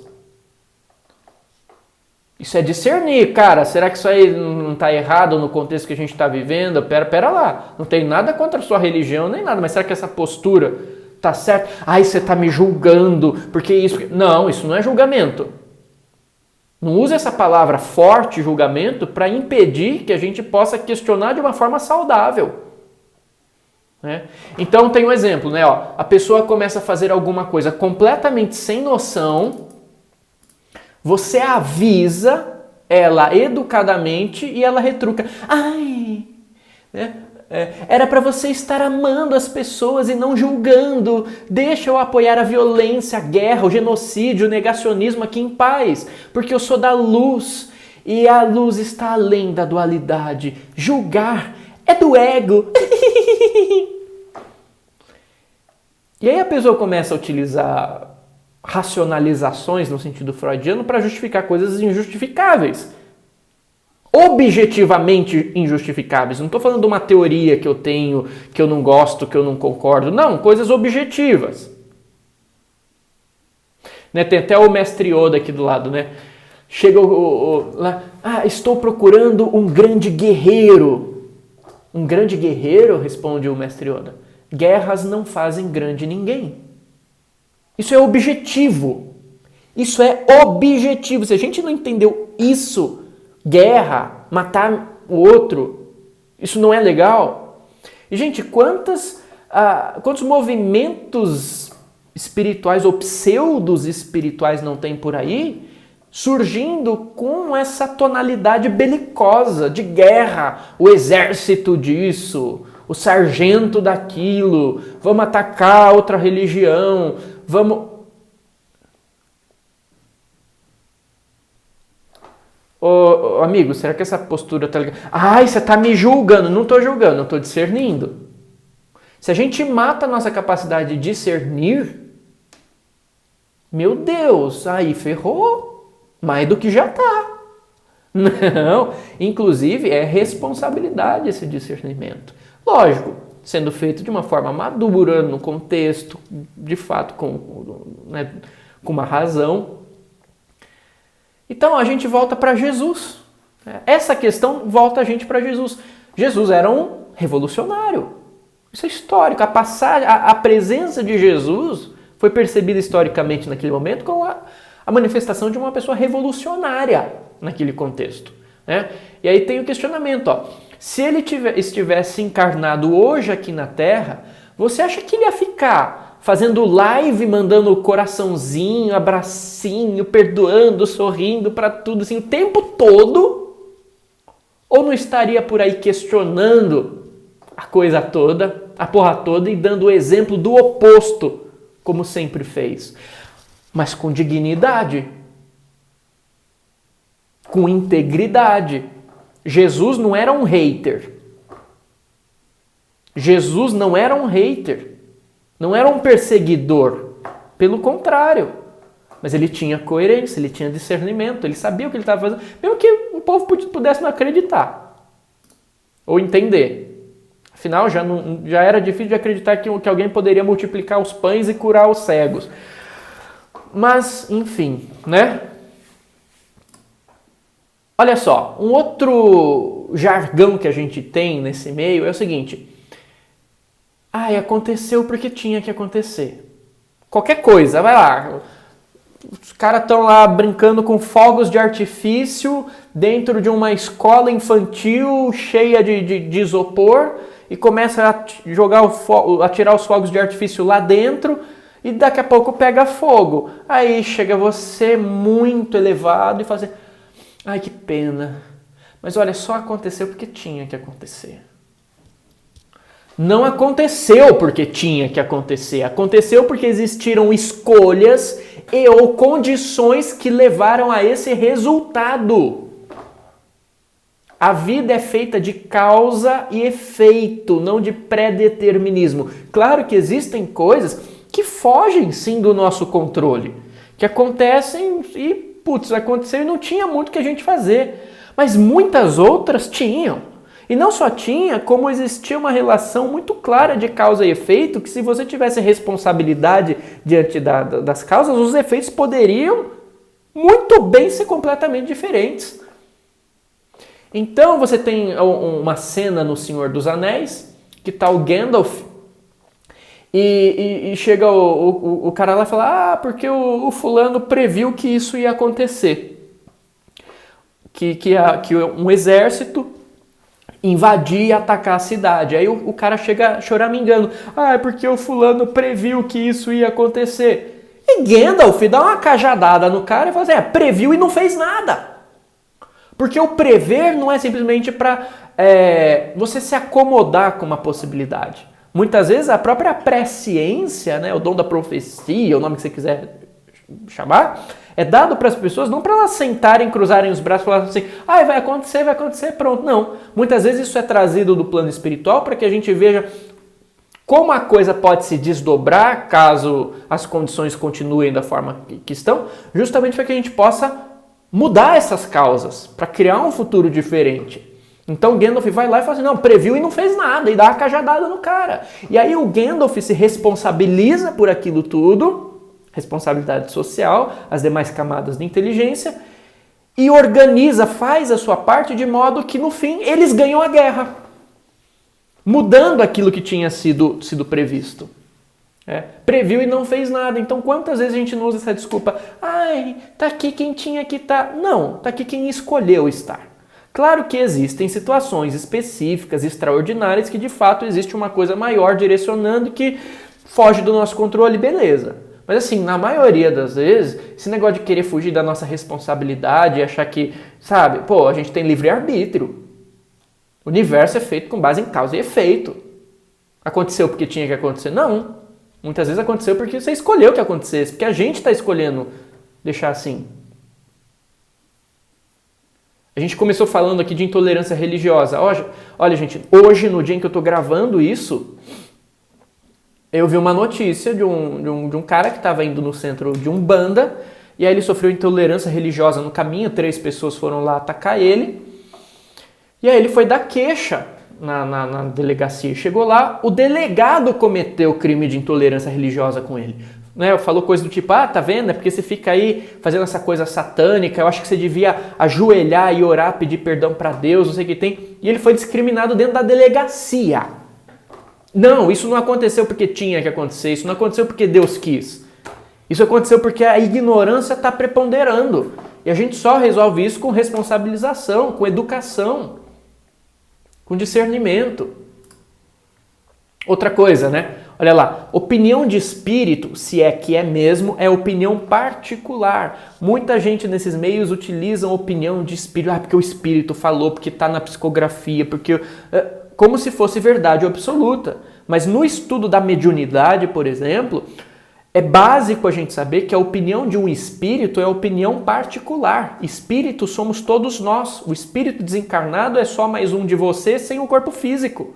Isso é discernir, cara. Será que isso aí não está errado no contexto que a gente está vivendo? Pera lá. Não tem nada contra a sua religião nem nada, mas será que essa postura está certa? Você está me julgando, porque isso... Não, isso não é julgamento. Não use essa palavra forte, julgamento, para impedir que a gente possa questionar de uma forma saudável. Né? Então tem um exemplo, né? A pessoa começa a fazer alguma coisa completamente sem noção, você avisa ela educadamente e ela retruca. Né? Era para você estar amando as pessoas e não julgando. Deixa eu apoiar a violência, a guerra, o genocídio, o negacionismo aqui em paz, porque eu sou da luz e a luz está além da dualidade. Julgar é do ego. E aí a pessoa começa a utilizar racionalizações no sentido freudiano para justificar coisas injustificáveis. Objetivamente injustificáveis. Não estou falando de uma teoria que eu tenho, que eu não gosto, que eu não concordo. Não, coisas objetivas. Né, tem até o mestre Yoda aqui do lado, né? Chega lá, estou procurando um grande guerreiro. Um grande guerreiro, responde o mestre Yoda. Guerras não fazem grande ninguém. Isso é objetivo. Isso é objetivo. Se a gente não entendeu isso, guerra, matar o outro, isso não é legal. E, gente, quantos movimentos espirituais ou pseudos espirituais não tem por aí, surgindo com essa tonalidade belicosa de guerra, o exército disso, o sargento daquilo, vamos atacar outra religião, vamos... Amigo, será que essa postura tá ligada? Você tá me julgando. Não tô julgando, eu tô discernindo. Se a gente mata a nossa capacidade de discernir, meu Deus, aí ferrou mais do que já tá. Não, inclusive é responsabilidade esse discernimento. Lógico, sendo feito de uma forma madura, no contexto, de fato, com uma razão. Então a gente volta para Jesus. Essa questão volta a gente para Jesus. Jesus era um revolucionário. Isso é histórico. A presença de Jesus foi percebida historicamente naquele momento como a manifestação de uma pessoa revolucionária naquele contexto. Né? E aí tem o questionamento. Se ele estivesse encarnado hoje aqui na Terra, você acha que ele ia ficar fazendo live, mandando coraçãozinho, abracinho, perdoando, sorrindo para tudo assim, o tempo todo? Ou não estaria por aí questionando a coisa toda, a porra toda, e dando o exemplo do oposto, como sempre fez? Mas com dignidade, com integridade. Jesus não era um hater. Jesus não era um hater. Não era um perseguidor. Pelo contrário. Mas ele tinha coerência, ele tinha discernimento, ele sabia o que ele estava fazendo, mesmo que o povo pudesse não acreditar ou entender. Afinal, já era difícil de acreditar que alguém poderia multiplicar os pães e curar os cegos. Mas, enfim, né? Olha só, um outro jargão que a gente tem nesse meio é o seguinte: aconteceu porque tinha que acontecer. Qualquer coisa, vai lá. Os caras estão lá brincando com fogos de artifício dentro de uma escola infantil cheia de isopor e começa a tirar os fogos de artifício lá dentro e daqui a pouco pega fogo. Aí chega você muito elevado e fala assim: ai, que pena, mas olha, só aconteceu porque tinha que acontecer. Não aconteceu porque tinha que acontecer. Aconteceu porque existiram escolhas ou condições que levaram a esse resultado. A vida é feita de causa e efeito, não de pré-determinismo. Claro que existem coisas que fogem sim do nosso controle, que acontecem e, aconteceu e não tinha muito que a gente fazer. Mas muitas outras tinham. E não só tinha, como existia uma relação muito clara de causa e efeito, que se você tivesse responsabilidade diante das causas, os efeitos poderiam muito bem ser completamente diferentes. Então você tem uma cena no Senhor dos Anéis, que está o Gandalf, e chega o cara lá e fala: porque o fulano previu que isso ia acontecer. Que um exército invadir e atacar a cidade. Aí o cara chega choramingando: é porque o fulano previu que isso ia acontecer. E Gandalf dá uma cajadada no cara e fala assim: previu e não fez nada. Porque o prever não é simplesmente para você se acomodar com uma possibilidade. Muitas vezes a própria presciência, né, o dom da profecia, o nome que você quiser chamar, é dado para as pessoas não para elas sentarem, cruzarem os braços e falarem assim: vai acontecer, pronto. Não. Muitas vezes isso é trazido do plano espiritual para que a gente veja como a coisa pode se desdobrar caso as condições continuem da forma que estão, justamente para que a gente possa mudar essas causas, para criar um futuro diferente. Então Gandalf vai lá e fala assim: não, previu e não fez nada, e dá uma cajadada no cara. E aí o Gandalf se responsabiliza por aquilo tudo, responsabilidade social, as demais camadas de inteligência, e organiza, faz a sua parte de modo que no fim eles ganham a guerra, mudando aquilo que tinha sido previsto. Previu e não fez nada. Então quantas vezes a gente não usa essa desculpa: tá aqui quem tinha que estar. Não, tá aqui quem escolheu estar. Claro que existem situações específicas, extraordinárias, que de fato existe uma coisa maior direcionando que foge do nosso controle, beleza. Mas assim, na maioria das vezes, esse negócio de querer fugir da nossa responsabilidade e achar que, sabe, a gente tem livre-arbítrio. O universo é feito com base em causa e efeito. Aconteceu porque tinha que acontecer? Não. Muitas vezes aconteceu porque você escolheu que acontecesse, porque a gente está escolhendo deixar assim. A gente começou falando aqui de intolerância religiosa. Olha, gente, hoje, no dia em que eu estou gravando isso, eu vi uma notícia de um cara que estava indo no centro de Umbanda, e aí ele sofreu intolerância religiosa no caminho, 3 pessoas foram lá atacar ele, e aí ele foi dar queixa na delegacia. Chegou lá, o delegado cometeu crime de intolerância religiosa com ele. né? Falou coisa do tipo, tá vendo? É porque você fica aí fazendo essa coisa satânica, eu acho que você devia ajoelhar e orar, pedir perdão para Deus, não sei o que tem. E ele foi discriminado dentro da delegacia. Não, isso não aconteceu porque tinha que acontecer, isso não aconteceu porque Deus quis. Isso aconteceu porque a ignorância está preponderando. E a gente só resolve isso com responsabilização, com educação, com discernimento. Outra coisa, né? Olha lá, opinião de espírito, se é que é mesmo, é opinião particular. Muita gente nesses meios utilizam opinião de espírito, porque o espírito falou, porque está na psicografia, porque como se fosse verdade absoluta. Mas no estudo da mediunidade, por exemplo, é básico a gente saber que a opinião de um espírito é opinião particular. Espírito somos todos nós. O espírito desencarnado é só mais um de você sem o corpo físico.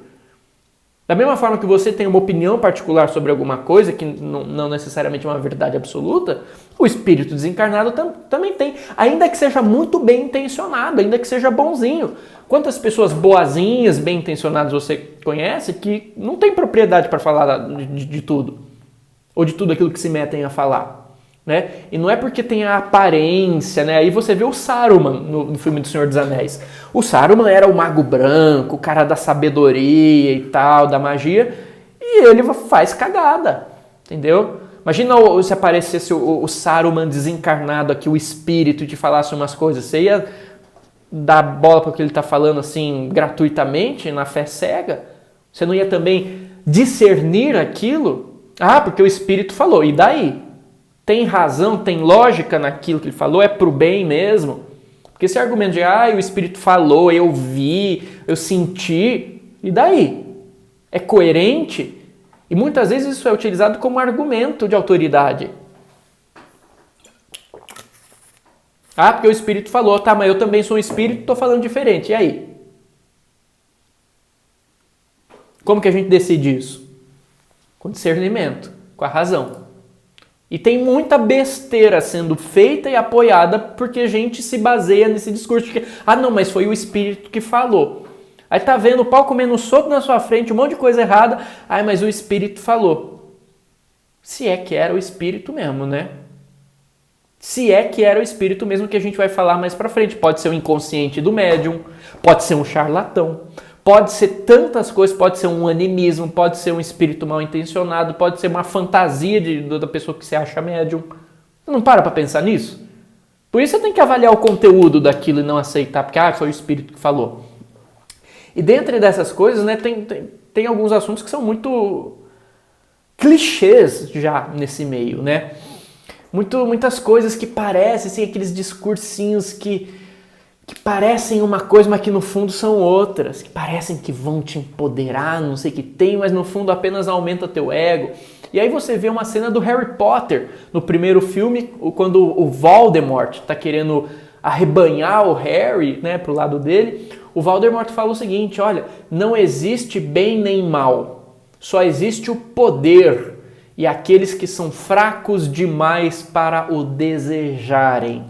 Da mesma forma que você tem uma opinião particular sobre alguma coisa, que não necessariamente é uma verdade absoluta, o espírito desencarnado também tem, ainda que seja muito bem intencionado, ainda que seja bonzinho. Quantas pessoas boazinhas, bem intencionadas você conhece que não tem propriedade para falar de tudo, ou de tudo aquilo que se metem a falar? Né? E não é porque tem a aparência, né? Aí você vê o Saruman no filme do Senhor dos Anéis. O Saruman era o mago branco, o cara da sabedoria e tal, da magia, e ele faz cagada, entendeu? Imagina se aparecesse o Saruman desencarnado aqui, o espírito, e te falasse umas coisas, você ia dar bola para o que ele está falando assim, gratuitamente, na fé cega? Você não ia também discernir aquilo? Porque o espírito falou, e daí? Tem razão, tem lógica naquilo que ele falou? É pro bem mesmo? Porque esse argumento de, o espírito falou, eu vi, eu senti, e daí? É coerente? E muitas vezes isso é utilizado como argumento de autoridade. Porque o espírito falou, mas eu também sou um espírito, estou falando diferente, e aí? Como que a gente decide isso? Com discernimento, com a razão. E tem muita besteira sendo feita e apoiada porque a gente se baseia nesse discurso de que, não, mas foi o espírito que falou. Aí tá vendo o pau comendo solto na sua frente, um monte de coisa errada, mas o espírito falou. Se é que era o espírito mesmo, né? Se é que era o espírito mesmo, que a gente vai falar mais pra frente. Pode ser o inconsciente do médium, pode ser um charlatão, pode ser tantas coisas, pode ser um animismo, pode ser um espírito mal intencionado, pode ser uma fantasia da pessoa que se acha médium. Você não para pensar nisso? Por isso você tem que avaliar o conteúdo daquilo e não aceitar, porque foi o espírito que falou. E dentre dessas coisas, né, tem alguns assuntos que são muito clichês já nesse meio, né? Muitas coisas que parecem, assim, aqueles discursinhos que parecem uma coisa, mas que no fundo são outras, que parecem que vão te empoderar, não sei o que tem, mas no fundo apenas aumenta teu ego. E aí você vê uma cena do Harry Potter, no primeiro filme, quando o Voldemort está querendo arrebanhar o Harry, né, pro lado dele, o Voldemort fala o seguinte, olha, não existe bem nem mal, só existe o poder e aqueles que são fracos demais para o desejarem.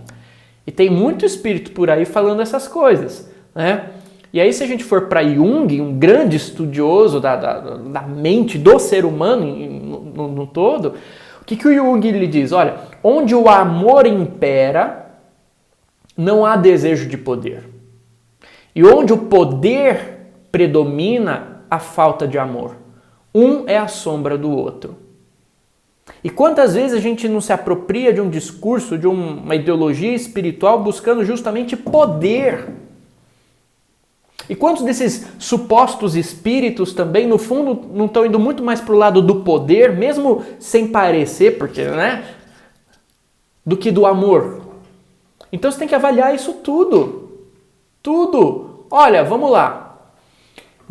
E tem muito espírito por aí falando essas coisas, né? E aí se a gente for para Jung, um grande estudioso da mente do ser humano no todo, o que o Jung lhe diz? Olha, onde o amor impera, não há desejo de poder. E onde o poder predomina, a falta de amor. Um é a sombra do outro. E quantas vezes a gente não se apropria de um discurso, de uma ideologia espiritual buscando justamente poder? E quantos desses supostos espíritos também, no fundo, não estão indo muito mais para o lado do poder, mesmo sem parecer, porque, né? Do que do amor. Então você tem que avaliar isso tudo. Tudo. Olha, vamos lá.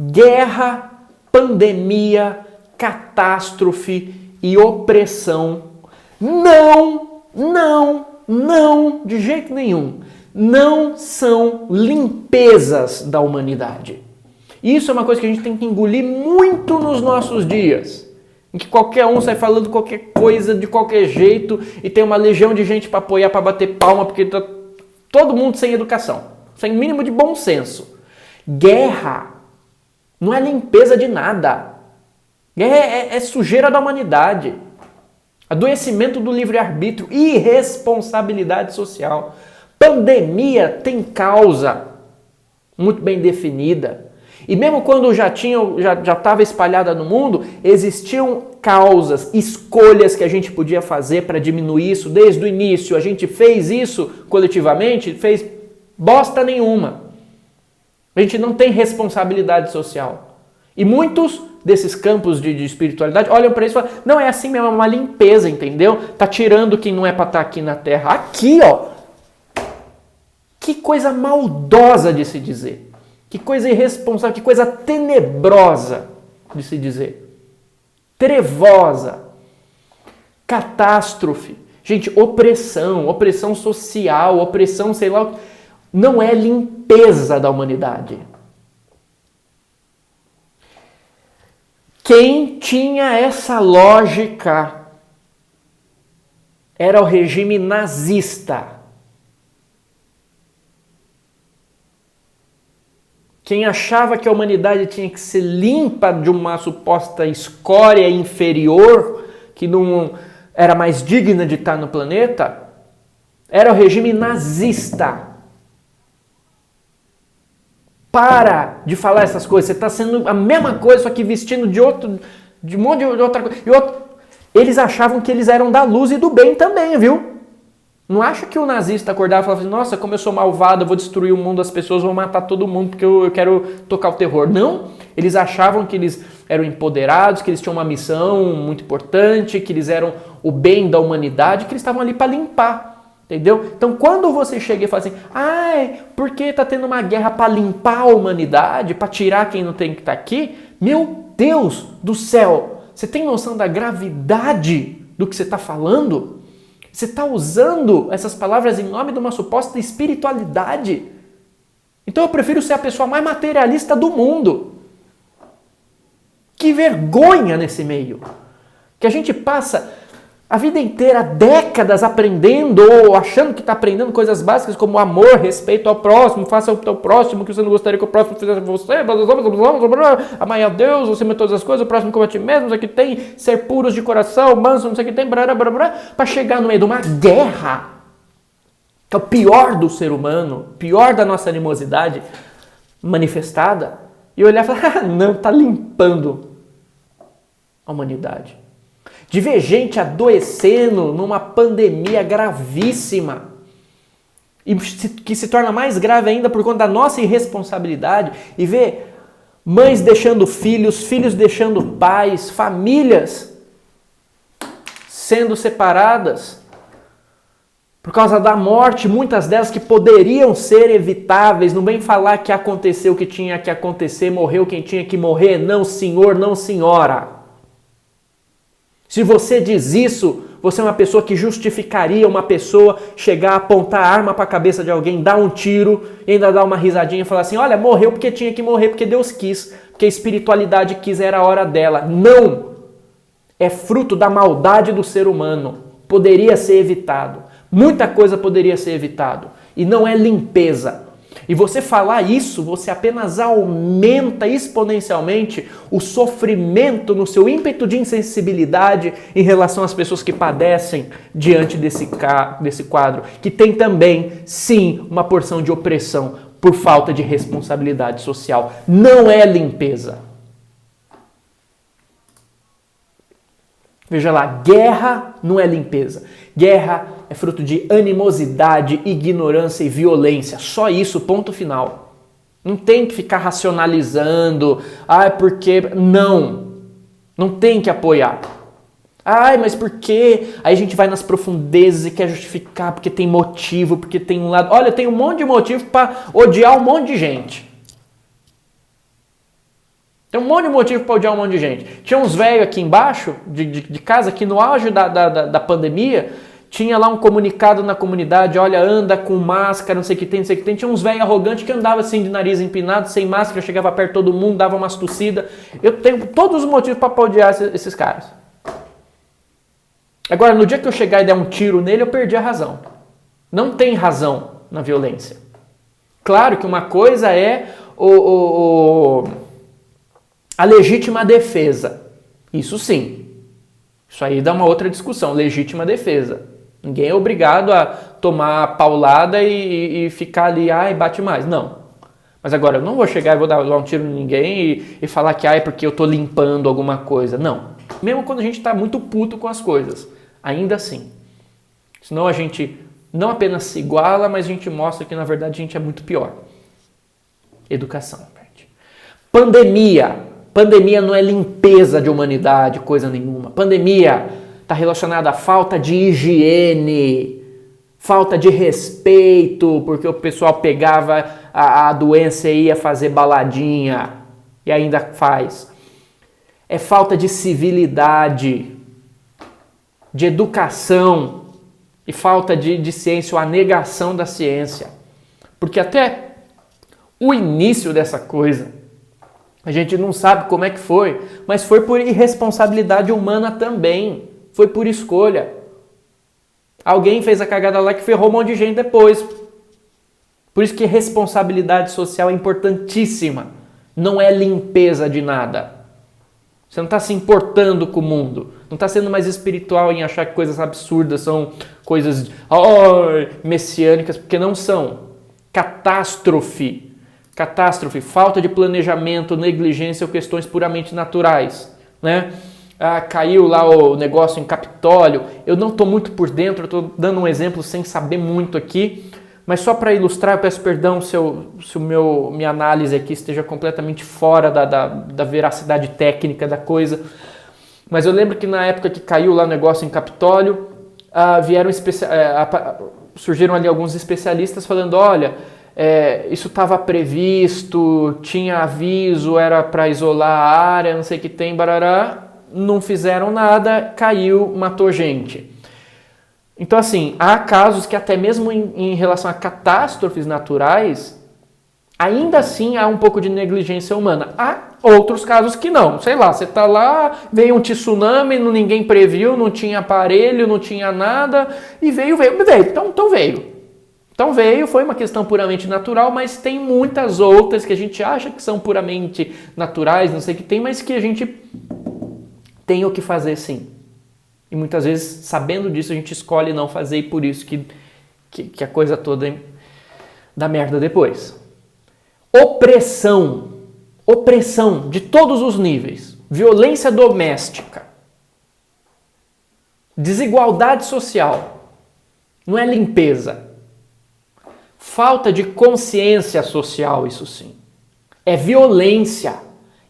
Guerra, pandemia, catástrofe e opressão. Não, de jeito nenhum. Não são limpezas da humanidade. Isso é uma coisa que a gente tem que engolir muito nos nossos dias. Em que qualquer um sai falando qualquer coisa de qualquer jeito e tem uma legião de gente para apoiar, para bater palma, porque tá todo mundo sem educação, sem mínimo de bom senso. Guerra não é limpeza de nada. Guerra é sujeira da humanidade. Adoecimento do livre-arbítrio, irresponsabilidade social. Pandemia tem causa muito bem definida. E mesmo quando já estava espalhada no mundo, existiam causas, escolhas que a gente podia fazer para diminuir isso desde o início. A gente fez isso coletivamente, fez bosta nenhuma. A gente não tem responsabilidade social. E muitos desses campos de espiritualidade olham para isso e falam, não, é assim mesmo, é uma limpeza, entendeu? Tá tirando quem não é para estar aqui na Terra. Aqui, ó. Que coisa maldosa de se dizer. Que coisa irresponsável, que coisa tenebrosa de se dizer. Trevosa. Catástrofe. Gente, opressão social, opressão, sei lá, não é limpeza da humanidade. Quem tinha essa lógica era o regime nazista. Quem achava que a humanidade tinha que ser limpa de uma suposta escória inferior, que não era mais digna de estar no planeta, era o regime nazista. Para de falar essas coisas, você está sendo a mesma coisa, só que vestindo de um monte de outra coisa. Eles achavam que eles eram da luz e do bem também, viu? Não acha que o nazista acordava e falava assim, nossa, como eu sou malvado, eu vou destruir o mundo, as pessoas vão matar todo mundo porque eu quero tocar o terror. Não, eles achavam que eles eram empoderados, que eles tinham uma missão muito importante, que eles eram o bem da humanidade, que eles estavam ali para limpar, entendeu? Então quando você chega e fala assim, porque está tendo uma guerra para limpar a humanidade, para tirar quem não tem que estar aqui, meu Deus do céu, você tem noção da gravidade do que você está falando? Você está usando essas palavras em nome de uma suposta espiritualidade. Então eu prefiro ser a pessoa mais materialista do mundo. Que vergonha nesse meio. Que a gente passa a vida inteira, décadas aprendendo ou achando que está aprendendo coisas básicas como amor, respeito ao próximo, faça o teu próximo que você não gostaria que o próximo fizesse você, blá, blá, blá, blá, blá, blá, amar a Deus, você me todas as coisas, o próximo como a ti mesmo, isso aqui tem, ser puros de coração, manso, não sei o que tem, para chegar no meio de uma guerra, que é o pior do ser humano, pior da nossa animosidade manifestada, e olhar e falar, não, está limpando a humanidade. De ver gente adoecendo numa pandemia gravíssima e que se torna mais grave ainda por conta da nossa irresponsabilidade e ver mães deixando filhos, filhos deixando pais, famílias sendo separadas por causa da morte, muitas delas que poderiam ser evitáveis. Não vem falar que aconteceu o que tinha que acontecer, morreu quem tinha que morrer. Não, senhor, não, senhora. Se você diz isso, você é uma pessoa que justificaria uma pessoa chegar a apontar a arma para a cabeça de alguém, dar um tiro e ainda dar uma risadinha e falar assim, olha, morreu porque tinha que morrer, porque Deus quis, porque a espiritualidade quis, era a hora dela. Não! É fruto da maldade do ser humano. Poderia ser evitado. Muita coisa poderia ser evitado. E não é limpeza. E você falar isso, você apenas aumenta exponencialmente o sofrimento no seu ímpeto de insensibilidade em relação às pessoas que padecem diante desse quadro, que tem também, sim, uma porção de opressão por falta de responsabilidade social. Não é limpeza. Veja lá, guerra não é limpeza. Guerra é fruto de animosidade, ignorância e violência. Só isso, ponto final. Não tem que ficar racionalizando. Porque... Não tem que apoiar. Mas por quê? Aí a gente vai nas profundezas e quer justificar porque tem motivo, porque tem um lado... Olha, tem um monte de motivo para odiar um monte de gente. Tem um monte de motivo para odiar um monte de gente. Tinha uns velhos aqui embaixo, de casa, que no auge da pandemia, tinha lá um comunicado na comunidade, olha, anda com máscara, não sei o que tem, não sei o que tem. Tinha uns velhos arrogantes que andavam assim de nariz empinado, sem máscara, chegava perto de todo mundo, dava umas tossidas. Eu tenho todos os motivos para odiar esses caras. Agora, no dia que eu chegar e der um tiro nele, eu perdi a razão. Não tem razão na violência. Claro que uma coisa é a legítima defesa. Isso sim. Isso aí dá uma outra discussão, legítima defesa. Ninguém é obrigado a tomar paulada e ficar ali, ai, bate mais. Não. Mas agora, eu não vou chegar e vou dar um tiro em ninguém e falar que é porque eu tô limpando alguma coisa. Não. Mesmo quando a gente tá muito puto com as coisas. Ainda assim. Senão a gente não apenas se iguala, mas a gente mostra que na verdade a gente é muito pior. Educação. Pandemia. Pandemia não é limpeza de humanidade, coisa nenhuma. Pandemia está relacionada à falta de higiene, falta de respeito, porque o pessoal pegava a doença e ia fazer baladinha, e ainda faz. É falta de civilidade, de educação e falta de ciência, ou a negação da ciência. Porque até o início dessa coisa, a gente não sabe como é que foi, mas foi por irresponsabilidade humana também. Foi por escolha. Alguém fez a cagada lá que ferrou um monte de gente depois. Por isso que responsabilidade social é importantíssima. Não é limpeza de nada. Você não está se importando com o mundo. Não está sendo mais espiritual em achar que coisas absurdas são coisas messiânicas, porque não são. Catástrofe, falta de planejamento, negligência ou questões puramente naturais, né? Caiu lá o negócio em Capitólio. Eu não estou muito por dentro, eu estou dando um exemplo sem saber muito aqui, mas só para ilustrar, eu peço perdão se minha análise aqui esteja completamente fora da veracidade técnica da coisa, mas eu lembro que na época que caiu lá o negócio em Capitólio, surgiram ali alguns especialistas falando, olha, isso estava previsto, tinha aviso, era para isolar a área, não sei o que tem, barará, não fizeram nada, caiu, matou gente. Então assim, há casos que até mesmo em relação a catástrofes naturais, ainda assim há um pouco de negligência humana. Há outros casos que não, sei lá, você está lá, veio um tsunami, ninguém previu, não tinha aparelho, não tinha nada, e veio, então veio. Então veio, foi uma questão puramente natural, mas tem muitas outras que a gente acha que são puramente naturais, não sei o que tem, mas que a gente tem o que fazer sim. E muitas vezes, sabendo disso, a gente escolhe não fazer e por isso que a coisa toda dá merda depois. Opressão de todos os níveis, violência doméstica, desigualdade social, não é limpeza. Falta de consciência social, isso sim. É violência,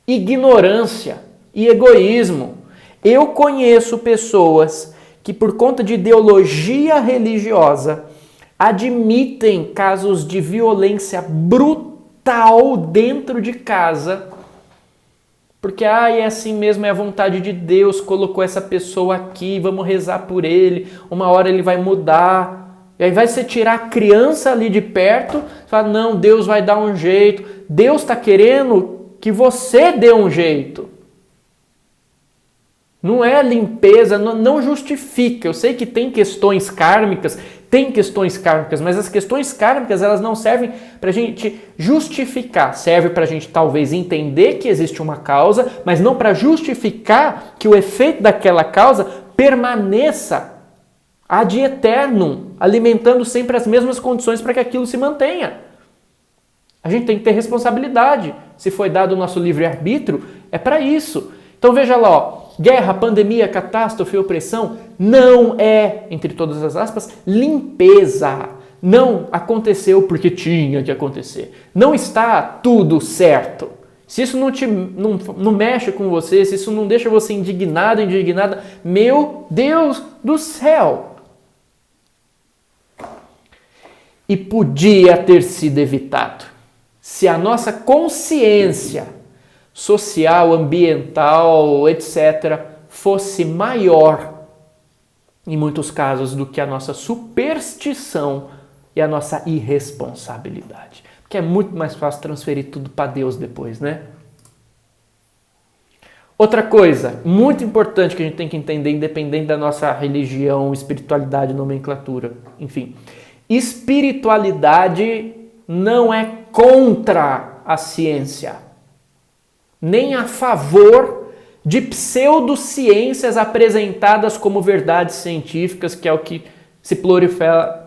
ignorância e egoísmo. Eu conheço pessoas que, por conta de ideologia religiosa, admitem casos de violência brutal dentro de casa, porque é assim mesmo, é a vontade de Deus, colocou essa pessoa aqui, vamos rezar por ele, uma hora ele vai mudar. E aí vai você tirar a criança ali de perto, fala, não, Deus vai dar um jeito. Deus está querendo que você dê um jeito. Não é limpeza, não justifica. Eu sei que tem questões kármicas, mas as questões kármicas elas não servem para a gente justificar. Serve para a gente talvez entender que existe uma causa, mas não para justificar que o efeito daquela causa permaneça ad eternum, alimentando sempre as mesmas condições para que aquilo se mantenha. A gente tem que ter responsabilidade. Se foi dado o nosso livre-arbítrio, é para isso. Então veja lá, guerra, pandemia, catástrofe, opressão, não é, entre todas as aspas, limpeza. Não aconteceu porque tinha que acontecer. Não está tudo certo. Se isso não mexe com você, se isso não deixa você indignado, indignada, meu Deus do céu! E podia ter sido evitado se a nossa consciência social, ambiental, etc., fosse maior, em muitos casos, do que a nossa superstição e a nossa irresponsabilidade. Porque é muito mais fácil transferir tudo para Deus depois, né? Outra coisa muito importante que a gente tem que entender, independente da nossa religião, espiritualidade, nomenclatura, enfim. Espiritualidade não é contra a ciência, nem a favor, de pseudociências apresentadas como verdades científicas, que é o que se prolifera.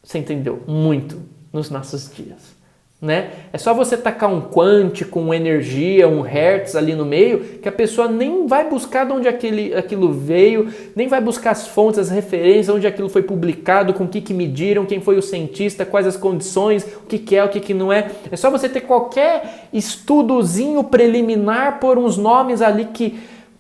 Você entendeu? Muito nos nossos dias. Né? É só você tacar um quântico, uma energia, um hertz ali no meio, que a pessoa nem vai buscar de onde aquilo veio, nem vai buscar as fontes, as referências, onde aquilo foi publicado, com o que mediram, quem foi o cientista, quais as condições, o que é, o que não é. É só você ter qualquer estudozinho preliminar por uns nomes ali que,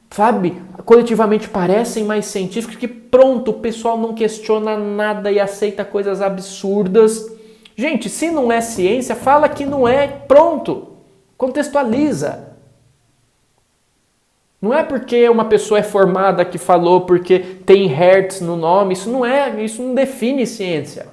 sabe, coletivamente parecem mais científicos, que pronto, o pessoal não questiona nada e aceita coisas absurdas. Gente, se não é ciência, fala que não é, pronto. Contextualiza. Não é porque uma pessoa é formada que falou porque tem hertz no nome, isso não define ciência.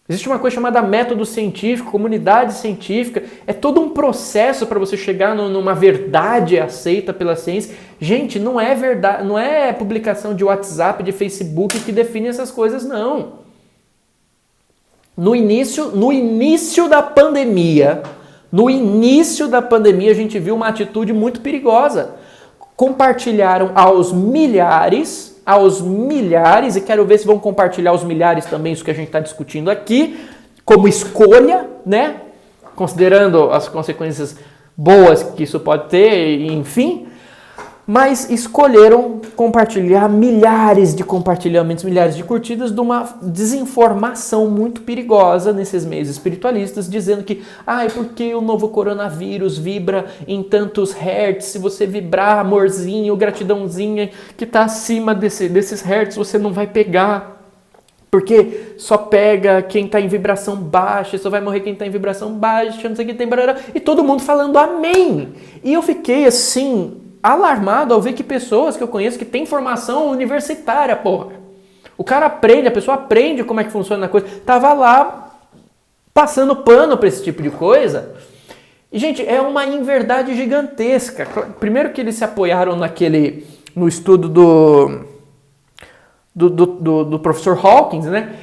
Existe uma coisa chamada método científico, comunidade científica, é todo um processo para você chegar numa verdade aceita pela ciência. Gente, não é verdade, não é publicação de WhatsApp, de Facebook que define essas coisas, não. No início da pandemia, a gente viu uma atitude muito perigosa. Compartilharam aos milhares, e quero ver se vão compartilhar aos milhares também isso que a gente está discutindo aqui, como escolha, né? Considerando as consequências boas que isso pode ter, enfim. Mas escolheram compartilhar milhares de compartilhamentos, milhares de curtidas de uma desinformação muito perigosa nesses meios espiritualistas, dizendo que, é porque o novo coronavírus vibra em tantos hertz, se você vibrar amorzinho, gratidãozinha, que está acima desses hertz, você não vai pegar. Porque só pega quem está em vibração baixa, só vai morrer quem está em vibração baixa, não sei o que tem, e todo mundo falando amém. E eu fiquei assim, alarmado ao ver que pessoas que eu conheço que têm formação universitária, porra. O cara aprende, a pessoa aprende como é que funciona a coisa. Tava lá passando pano para esse tipo de coisa. E, gente, é uma inverdade gigantesca. Primeiro que eles se apoiaram no estudo do professor Hawkins, né?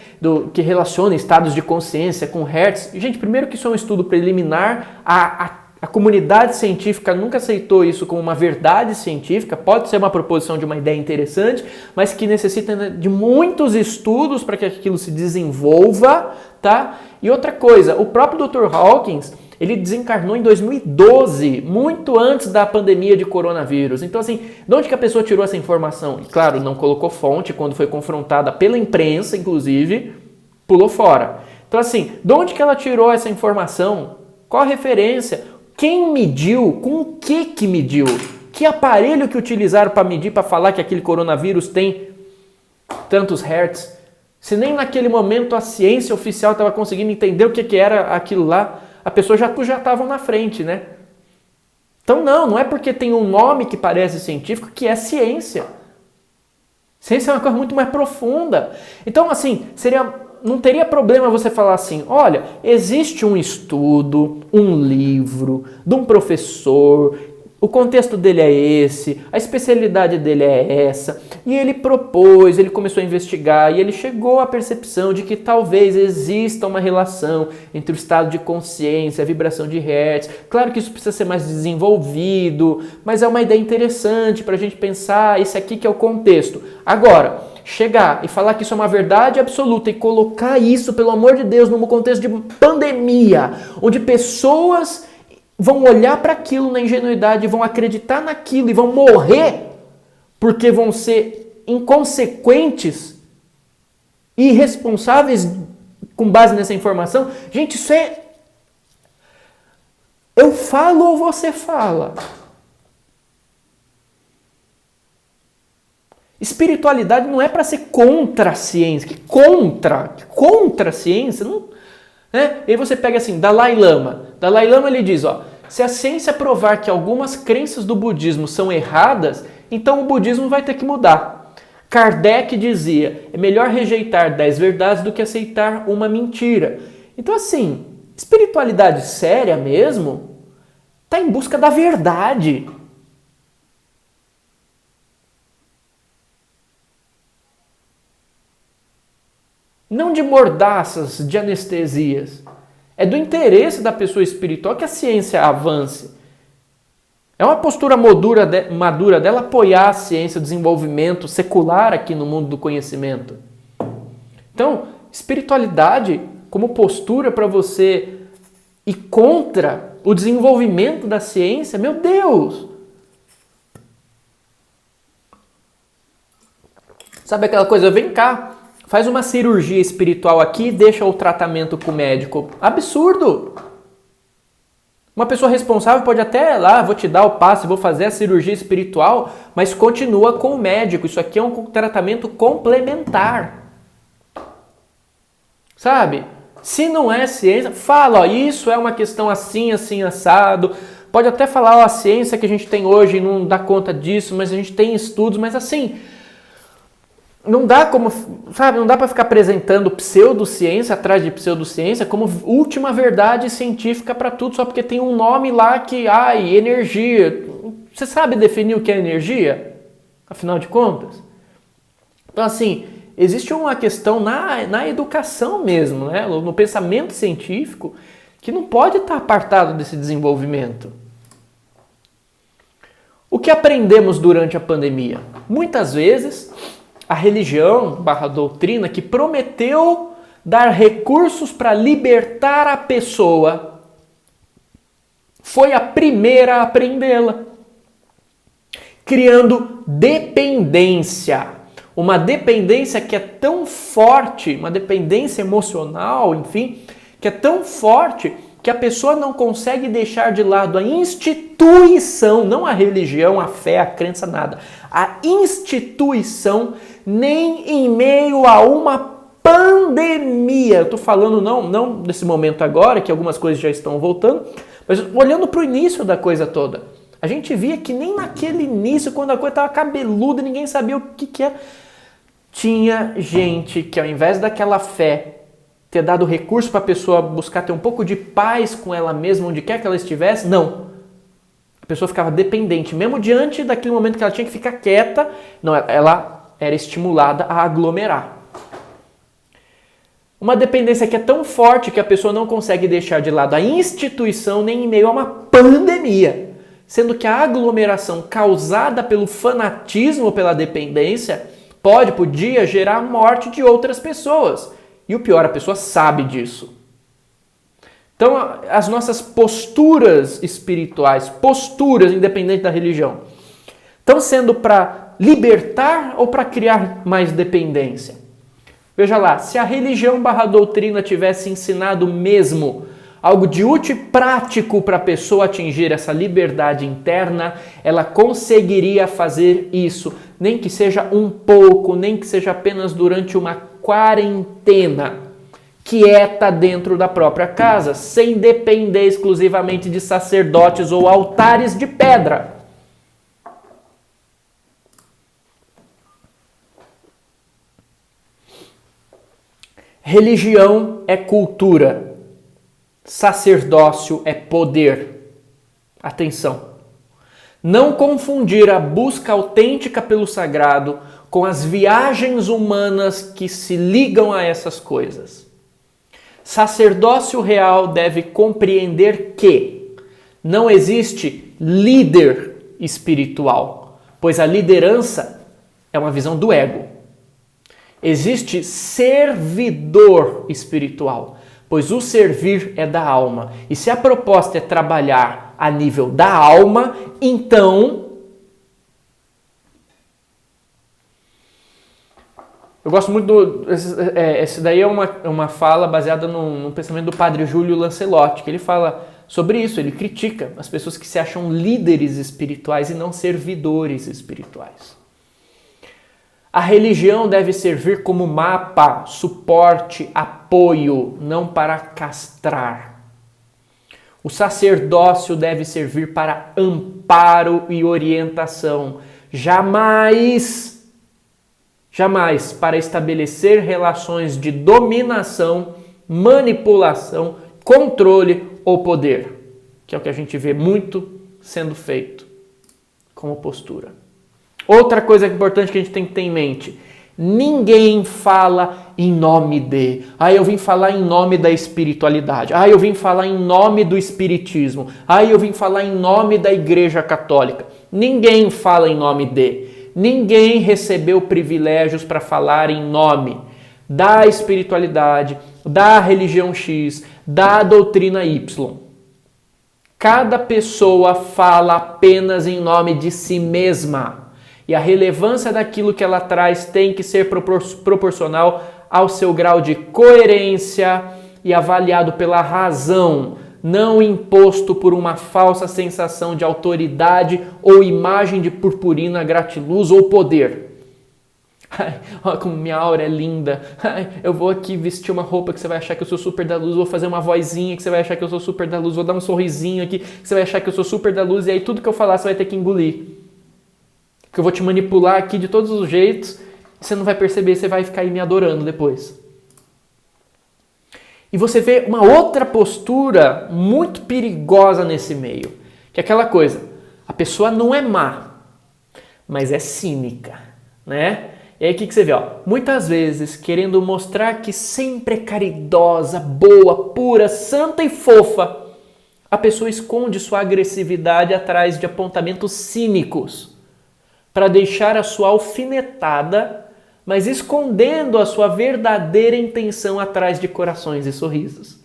Que relaciona estados de consciência com Hertz. Gente, primeiro que isso é um estudo preliminar, a comunidade científica nunca aceitou isso como uma verdade científica, pode ser uma proposição de uma ideia interessante, mas que necessita de muitos estudos para que aquilo se desenvolva, tá? E outra coisa, o próprio Dr. Hawkins, ele desencarnou em 2012, muito antes da pandemia de coronavírus. Então, assim, de onde que a pessoa tirou essa informação? E, claro, não colocou fonte, quando foi confrontada pela imprensa, inclusive, pulou fora. Então, assim, de onde que ela tirou essa informação? Qual a referência? Quem mediu? Com o que mediu? Que aparelho que utilizaram para medir, para falar que aquele coronavírus tem tantos hertz? Se nem naquele momento a ciência oficial estava conseguindo entender o que era aquilo lá, a pessoa já estavam na frente, né? Então não é porque tem um nome que parece científico que é ciência. Ciência é uma coisa muito mais profunda. Então, assim, não teria problema você falar assim, olha, existe um estudo, um livro, de um professor, o contexto dele é esse, a especialidade dele é essa, e ele começou a investigar, e ele chegou à percepção de que talvez exista uma relação entre o estado de consciência, a vibração de Hertz. Claro que isso precisa ser mais desenvolvido, mas é uma ideia interessante para a gente pensar, esse aqui que é o contexto. Agora, chegar e falar que isso é uma verdade absoluta e colocar isso, pelo amor de Deus, num contexto de pandemia, onde pessoas vão olhar para aquilo na ingenuidade, vão acreditar naquilo e vão morrer porque vão ser inconsequentes e irresponsáveis com base nessa informação. Gente, isso é... Eu falo ou você fala? Espiritualidade não é para ser contra a ciência. Que contra a ciência? Não, né? E aí você pega assim, Dalai Lama. Dalai Lama ele diz, se a ciência provar que algumas crenças do budismo são erradas, então o budismo vai ter que mudar. Kardec dizia, é melhor rejeitar 10 verdades do que aceitar uma mentira. Então assim, espiritualidade séria mesmo, está em busca da verdade. Não de mordaças, de anestesias. É do interesse da pessoa espiritual que a ciência avance. É uma postura madura dela apoiar a ciência, o desenvolvimento secular aqui no mundo do conhecimento. Então, espiritualidade como postura para você ir contra o desenvolvimento da ciência, meu Deus! Sabe aquela coisa, vem cá, faz uma cirurgia espiritual aqui e deixa o tratamento com o médico. Absurdo! Uma pessoa responsável pode até lá, vou te dar o passe, vou fazer a cirurgia espiritual, mas continua com o médico. Isso aqui é um tratamento complementar. Sabe? Se não é ciência, fala, ó, isso é uma questão assim, assim, assado. Pode até falar, ó, a ciência que a gente tem hoje não dá conta disso, mas a gente tem estudos, mas assim, não dá como, sabe, não dá para ficar apresentando pseudociência atrás de pseudociência como última verdade científica para tudo, só porque tem um nome lá que, energia. Você sabe definir o que é energia? Afinal de contas? Então, assim, existe uma questão na educação mesmo, né? No pensamento científico, que não pode estar apartado desse desenvolvimento. O que aprendemos durante a pandemia? Muitas vezes, a religião / doutrina que prometeu dar recursos para libertar a pessoa foi a primeira a aprendê-la, criando dependência. Uma dependência que é tão forte, uma dependência emocional, enfim, que é tão forte que a pessoa não consegue deixar de lado a instituição, não a religião, a fé, a crença, nada. A instituição, nem em meio a uma pandemia. Eu estou falando não desse momento agora, que algumas coisas já estão voltando, mas olhando para o início da coisa toda. A gente via que nem naquele início, quando a coisa estava cabeluda, ninguém sabia o que era. Tinha gente que ao invés daquela fé ter dado recurso para a pessoa buscar ter um pouco de paz com ela mesma, onde quer que ela estivesse, não. A pessoa ficava dependente, mesmo diante daquele momento que ela tinha que ficar quieta, não, ela era estimulada a aglomerar. Uma dependência que é tão forte que a pessoa não consegue deixar de lado a instituição nem em meio a uma pandemia, sendo que a aglomeração causada pelo fanatismo, pela dependência, podia gerar a morte de outras pessoas. E o pior, a pessoa sabe disso. Então, as nossas posturas espirituais, posturas independente da religião, estão sendo para libertar ou para criar mais dependência? Veja lá, se a religião / doutrina tivesse ensinado mesmo algo de útil e prático para a pessoa atingir essa liberdade interna, ela conseguiria fazer isso, nem que seja um pouco, nem que seja apenas durante uma quarentena, quieta dentro da própria casa, sem depender exclusivamente de sacerdotes ou altares de pedra. Religião é cultura. Sacerdócio é poder. Atenção! Não confundir a busca autêntica pelo sagrado com as viagens humanas que se ligam a essas coisas. Sacerdócio real deve compreender que não existe líder espiritual, pois a liderança é uma visão do ego. Existe servidor espiritual, pois o servir é da alma. E se a proposta é trabalhar a nível da alma, então eu gosto muito esse daí é uma fala baseada no pensamento do padre Júlio Lancelotti, que ele fala sobre isso, ele critica as pessoas que se acham líderes espirituais e não servidores espirituais. A religião deve servir como mapa, suporte, apoio, não para castrar. O sacerdócio deve servir para amparo e orientação, jamais para estabelecer relações de dominação, manipulação, controle ou poder, que é o que a gente vê muito sendo feito como postura. Outra coisa importante que a gente tem que ter em mente, Ninguém fala em nome de. Eu vim falar em nome da espiritualidade. Eu vim falar em nome do espiritismo. Eu vim falar em nome da Igreja Católica. Ninguém fala em nome de. Ninguém recebeu privilégios para falar em nome da espiritualidade, da religião X, da doutrina Y. Cada pessoa fala apenas em nome de si mesma. E a relevância daquilo que ela traz tem que ser proporcional ao seu grau de coerência e avaliado pela razão, não imposto por uma falsa sensação de autoridade ou imagem de purpurina, gratiluz ou poder. Olha como minha aura é linda. Eu vou aqui vestir uma roupa que você vai achar que eu sou super da luz, vou fazer uma vozinha que você vai achar que eu sou super da luz, vou dar um sorrisinho aqui que você vai achar que eu sou super da luz, e aí tudo que eu falar você vai ter que engolir. Que eu vou te manipular aqui de todos os jeitos, e você não vai perceber, você vai ficar aí me adorando depois. E você vê uma outra postura muito perigosa nesse meio, que é aquela coisa, a pessoa não é má, mas é cínica, né? E aí o que você vê? Muitas vezes, querendo mostrar que sempre é caridosa, boa, pura, santa e fofa, a pessoa esconde sua agressividade atrás de apontamentos cínicos, para deixar a sua alfinetada, mas escondendo a sua verdadeira intenção atrás de corações e sorrisos.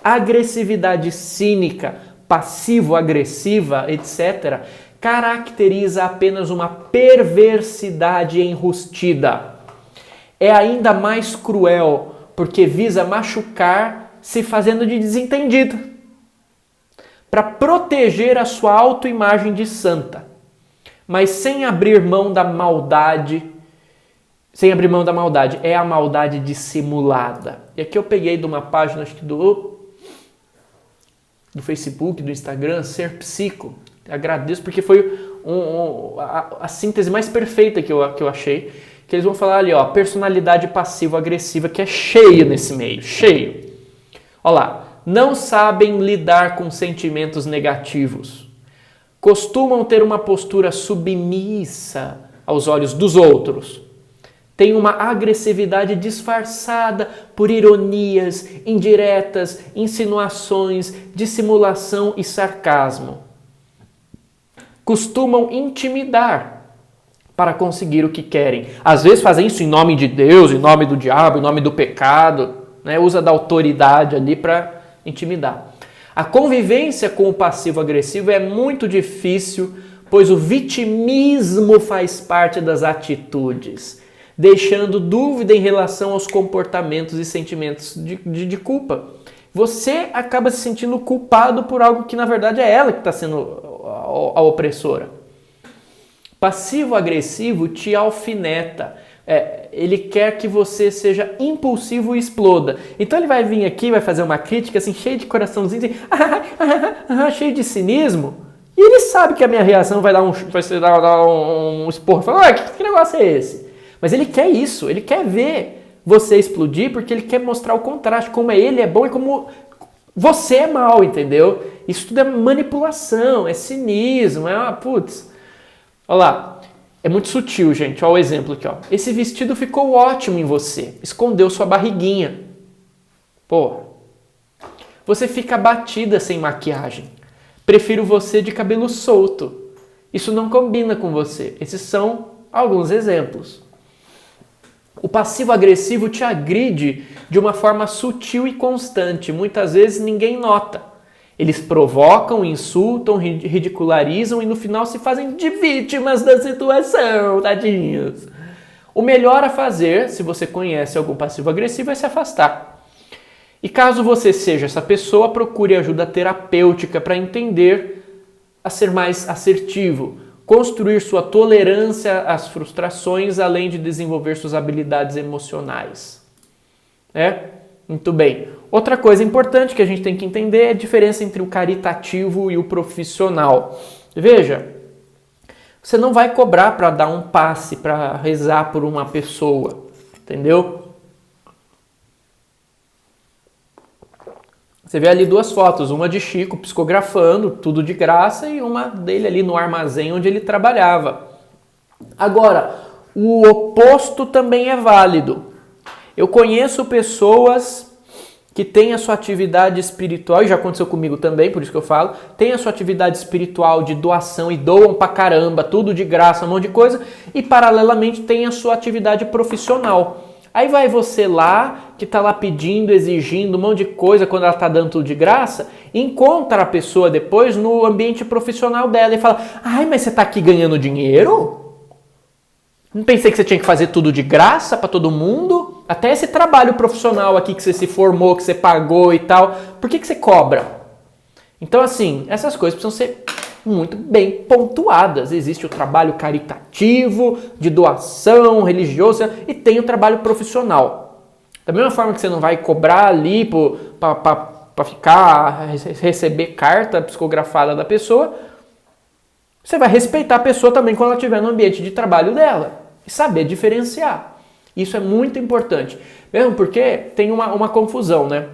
A agressividade cínica, passivo-agressiva, etc., caracteriza apenas uma perversidade enrustida. É ainda mais cruel, porque visa machucar se fazendo de desentendido, para proteger a sua autoimagem de santa, mas sem abrir mão da maldade. Sem abrir mão da maldade, é a maldade dissimulada. E aqui eu peguei de uma página, acho que do Facebook, do Instagram, Ser Psico. Agradeço porque foi a síntese mais perfeita que eu achei. Que eles vão falar ali, personalidade passivo-agressiva, que é cheio nesse meio, cheio. Olha lá, não sabem lidar com sentimentos negativos. Costumam ter uma postura submissa aos olhos dos outros. Tem uma agressividade disfarçada por ironias, indiretas, insinuações, dissimulação e sarcasmo. Costumam intimidar para conseguir o que querem. Às vezes fazem isso em nome de Deus, em nome do diabo, em nome do pecado, né? Usa da autoridade ali para intimidar. A convivência com o passivo-agressivo é muito difícil, pois o vitimismo faz parte das atitudes, deixando dúvida em relação aos comportamentos e sentimentos de culpa. Você acaba se sentindo culpado por algo que na verdade é ela que está sendo a opressora. Passivo-agressivo te alfineta. Ele quer que você seja impulsivo e exploda. Então ele vai vir aqui, vai fazer uma crítica assim, cheio de coraçãozinho, assim, cheio de cinismo. E ele sabe que a minha reação vai dar um esporro. Fala, que negócio é esse? Mas ele quer isso, ele quer ver você explodir porque ele quer mostrar o contraste, como ele é bom e como você é mal, entendeu? Isso tudo é manipulação, é cinismo, putz. Olha lá, é muito sutil, gente, olha o exemplo aqui, ó. Esse vestido ficou ótimo em você, escondeu sua barriguinha. Você fica batida sem maquiagem. Prefiro você de cabelo solto. Isso não combina com você. Esses são alguns exemplos. O passivo-agressivo te agride de uma forma sutil e constante. Muitas vezes ninguém nota. Eles provocam, insultam, ridicularizam e no final se fazem de vítimas da situação, tadinhos. O melhor a fazer, se você conhece algum passivo-agressivo, é se afastar. E caso você seja essa pessoa, procure ajuda terapêutica para entender a ser mais assertivo, construir sua tolerância às frustrações, além de desenvolver suas habilidades emocionais. Muito bem. Outra coisa importante que a gente tem que entender é a diferença entre o caritativo e o profissional. Veja, você não vai cobrar para dar um passe, para rezar por uma pessoa, entendeu? Você vê ali duas fotos, uma de Chico psicografando, tudo de graça, e uma dele ali no armazém onde ele trabalhava. Agora, o oposto também é válido. Eu conheço pessoas que têm a sua atividade espiritual, e já aconteceu comigo também, por isso que eu falo, tem a sua atividade espiritual de doação e doam pra caramba, tudo de graça, um monte de coisa, e paralelamente tem a sua atividade profissional. Aí vai você lá, que tá lá pedindo, exigindo um monte de coisa quando ela tá dando tudo de graça, encontra a pessoa depois no ambiente profissional dela e fala: ai, mas você tá aqui ganhando dinheiro? Não pensei que você tinha que fazer tudo de graça para todo mundo? Até esse trabalho profissional aqui que você se formou, que você pagou e tal, por que você cobra? Então, assim, essas coisas precisam ser muito bem pontuadas. Existe o trabalho caritativo, de doação, religioso, e tem o trabalho profissional. Da mesma forma que você não vai cobrar ali para receber carta psicografada da pessoa, você vai respeitar a pessoa também quando ela estiver no ambiente de trabalho dela e saber diferenciar. Isso é muito importante, mesmo porque tem uma confusão, né?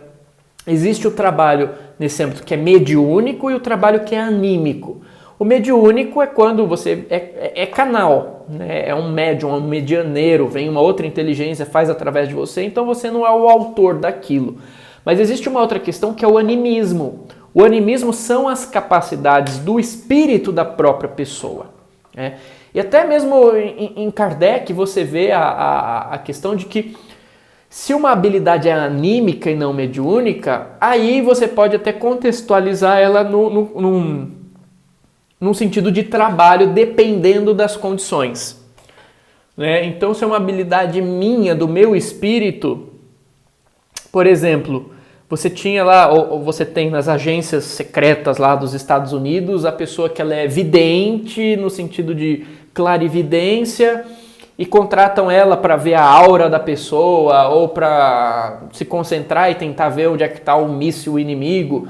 Existe o trabalho nesse âmbito que é mediúnico e o trabalho que é anímico. O mediúnico é quando você é canal, né? É um médium, um medianeiro, vem uma outra inteligência, faz através de você, então você não é o autor daquilo. Mas existe uma outra questão que é o animismo. O animismo são as capacidades do espírito da própria pessoa, né? E até mesmo em Kardec você vê a questão de que se uma habilidade é anímica e não mediúnica, aí você pode até contextualizar ela num sentido de trabalho, dependendo das condições, né? Então, se é uma habilidade minha, do meu espírito, por exemplo, você tinha lá, ou você tem nas agências secretas lá dos Estados Unidos, a pessoa que ela é vidente, no sentido de clarividência, e contratam ela para ver a aura da pessoa, ou para se concentrar e tentar ver onde é que está o míssil inimigo.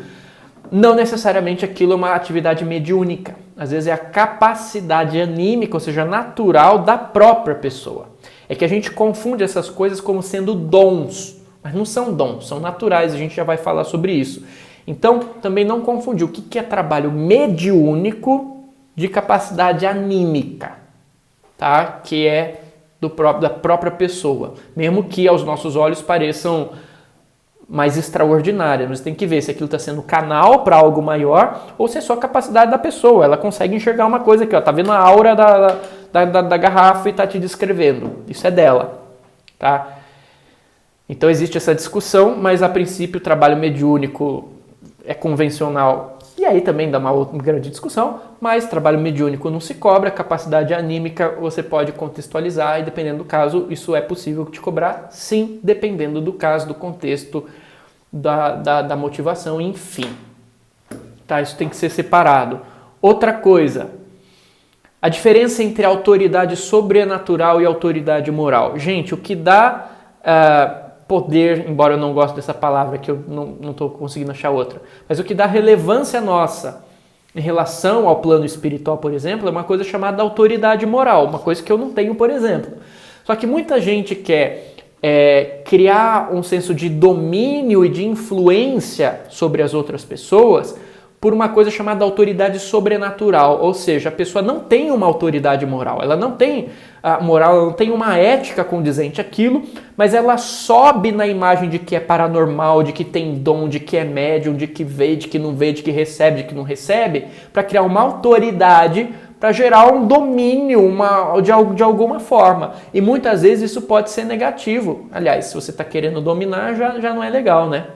Não necessariamente aquilo é uma atividade mediúnica. Às vezes é a capacidade anímica, ou seja, natural da própria pessoa. É que a gente confunde essas coisas como sendo dons, mas não são dons, são naturais, a gente já vai falar sobre isso. Então, também não confundir o que é trabalho mediúnico de capacidade anímica, tá? Que é da própria pessoa, mesmo que aos nossos olhos pareçam mais extraordinárias, mas tem que ver se aquilo está sendo canal para algo maior ou se é só a capacidade da pessoa, ela consegue enxergar uma coisa aqui, ó, tá vendo a aura da garrafa e tá te descrevendo, isso é dela, tá? Então existe essa discussão, mas a princípio o trabalho mediúnico é convencional. E aí também dá uma outra grande discussão, mas trabalho mediúnico não se cobra, capacidade anímica você pode contextualizar e dependendo do caso, isso é possível te cobrar, sim, dependendo do caso, do contexto, da motivação, enfim. Tá, isso tem que ser separado. Outra coisa, a diferença entre autoridade sobrenatural e autoridade moral. Gente, o que dá poder, embora eu não goste dessa palavra, que eu não estou conseguindo achar outra, mas o que dá relevância nossa em relação ao plano espiritual, por exemplo, é uma coisa chamada autoridade moral, uma coisa que eu não tenho, por exemplo. Só que muita gente quer criar um senso de domínio e de influência sobre as outras pessoas por uma coisa chamada autoridade sobrenatural, ou seja, a pessoa não tem uma autoridade moral, ela não tem a moral, ela não tem uma ética condizente àquilo, mas ela sobe na imagem de que é paranormal, de que tem dom, de que é médium, de que vê, de que não vê, de que recebe, de que não recebe, para criar uma autoridade, para gerar um domínio de alguma forma. E muitas vezes isso pode ser negativo. Aliás, se você está querendo dominar, já não é legal, né?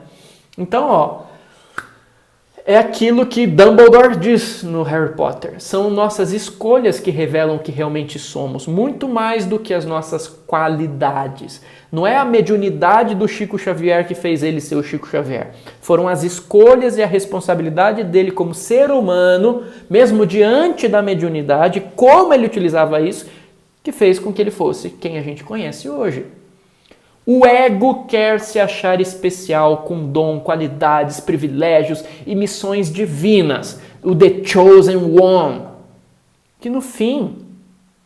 Então, ó, é aquilo que Dumbledore diz no Harry Potter. São nossas escolhas que revelam o que realmente somos, muito mais do que as nossas qualidades. Não é a mediunidade do Chico Xavier que fez ele ser o Chico Xavier. Foram as escolhas e a responsabilidade dele como ser humano, mesmo diante da mediunidade, como ele utilizava isso, que fez com que ele fosse quem a gente conhece hoje. O ego quer se achar especial, com dom, qualidades, privilégios e missões divinas. O The Chosen One. Que no fim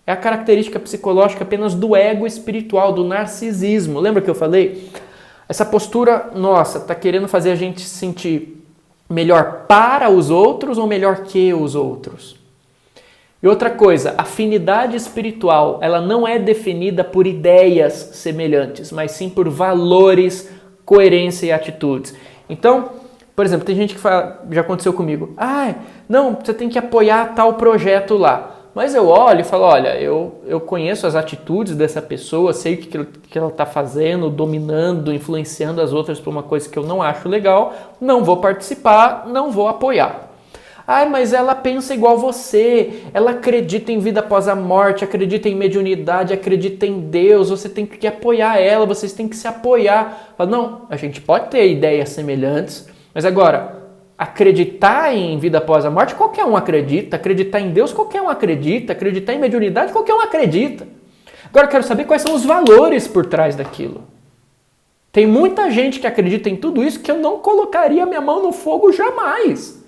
é a característica psicológica apenas do ego espiritual, do narcisismo. Lembra que eu falei? Essa postura nossa está querendo fazer a gente se sentir melhor para os outros ou melhor que os outros? E outra coisa, afinidade espiritual, ela não é definida por ideias semelhantes, mas sim por valores, coerência e atitudes. Então, por exemplo, tem gente que fala, já aconteceu comigo, não, você tem que apoiar tal projeto lá. Mas eu olho e falo, olha, eu conheço as atitudes dessa pessoa, sei o que ela está fazendo, dominando, influenciando as outras por uma coisa que eu não acho legal, não vou participar, não vou apoiar. Mas ela pensa igual você, ela acredita em vida após a morte, acredita em mediunidade, acredita em Deus, você tem que apoiar ela, vocês têm que se apoiar. Falo, não, a gente pode ter ideias semelhantes, mas agora, acreditar em vida após a morte, qualquer um acredita. Acreditar em Deus, qualquer um acredita. Acreditar em mediunidade, qualquer um acredita. Agora eu quero saber quais são os valores por trás daquilo. Tem muita gente que acredita em tudo isso que eu não colocaria minha mão no fogo jamais.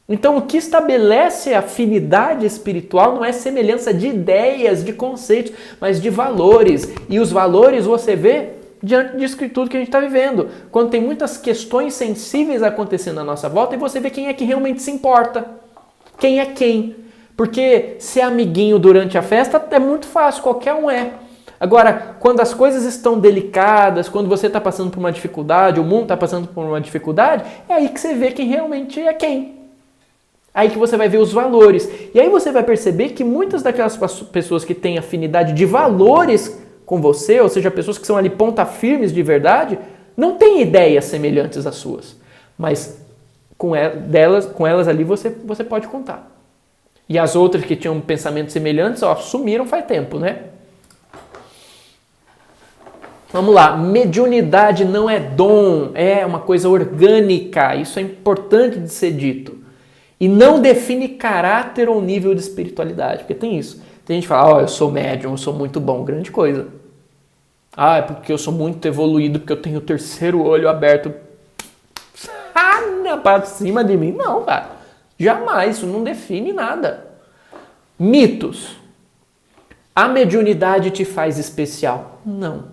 Então o que estabelece a afinidade espiritual não é semelhança de ideias, de conceitos, mas de valores. E os valores você vê diante disso tudo que a gente está vivendo. Quando tem muitas questões sensíveis acontecendo à nossa volta e você vê quem é que realmente se importa. Quem é quem. Porque ser amiguinho durante a festa é muito fácil, qualquer um é. Agora, quando as coisas estão delicadas, quando você está passando por uma dificuldade, o mundo está passando por uma dificuldade, é aí que você vê quem realmente é quem. Aí que você vai ver os valores. E aí você vai perceber que muitas daquelas pessoas que têm afinidade de valores com você, ou seja, pessoas que são ali ponta firmes de verdade, não têm ideias semelhantes às suas. Mas com elas ali você pode contar. E as outras que tinham pensamentos semelhantes, sumiram faz tempo, né? Vamos lá, mediunidade não é dom, é uma coisa orgânica, isso é importante de ser dito. E não define caráter ou nível de espiritualidade, porque tem isso. Tem gente que fala, eu sou médium, eu sou muito bom, grande coisa. É porque eu sou muito evoluído, porque eu tenho o terceiro olho aberto. Para cima de mim. Não, cara. Jamais, isso não define nada. Mitos. A mediunidade te faz especial? Não.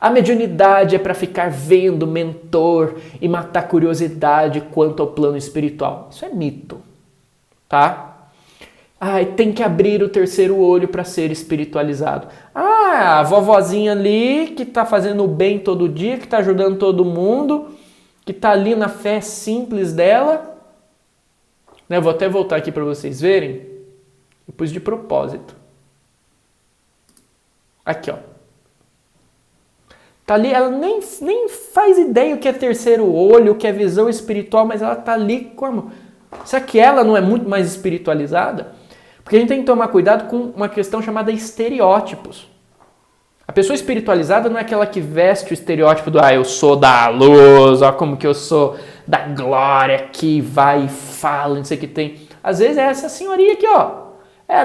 A mediunidade é para ficar vendo mentor e matar curiosidade quanto ao plano espiritual. Isso é mito, tá? Tem que abrir o terceiro olho para ser espiritualizado. A vovozinha ali que está fazendo o bem todo dia, que está ajudando todo mundo, que está ali na fé simples dela. Né? Vou até voltar aqui para vocês verem. Eu pus de propósito. Aqui, ó. Tá ali, ela nem faz ideia o que é terceiro olho, o que é visão espiritual, mas ela tá ali como... Será que ela não é muito mais espiritualizada? Porque a gente tem que tomar cuidado com uma questão chamada estereótipos. A pessoa espiritualizada não é aquela que veste o estereótipo do eu sou da luz, ó como que eu sou da glória, que vai e fala, não sei o que tem. Às vezes é essa senhorinha aqui, ó.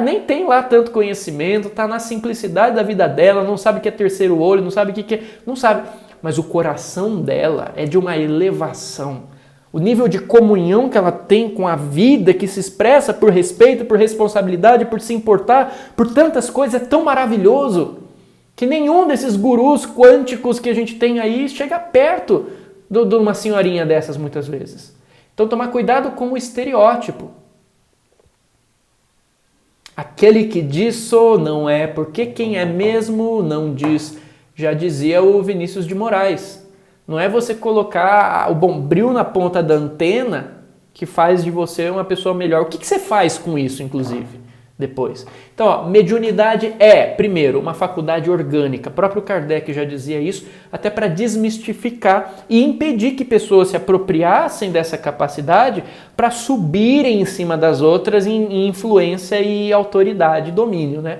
Nem tem lá tanto conhecimento, tá na simplicidade da vida dela, não sabe o que é terceiro olho, não sabe o que é... Não sabe. Mas o coração dela é de uma elevação. O nível de comunhão que ela tem com a vida, que se expressa por respeito, por responsabilidade, por se importar, por tantas coisas, é tão maravilhoso que nenhum desses gurus quânticos que a gente tem aí chega perto de uma senhorinha dessas muitas vezes. Então tomar cuidado com o estereótipo. Aquele que diz sou não é, porque quem é mesmo não diz. Já dizia o Vinícius de Moraes. Não é você colocar o bombril na ponta da antena que faz de você uma pessoa melhor. O que você faz com isso, inclusive, depois? Então, mediunidade é, primeiro, uma faculdade orgânica. O próprio Kardec já dizia isso, até para desmistificar e impedir que pessoas se apropriassem dessa capacidade para subirem em cima das outras em influência e autoridade, domínio, né?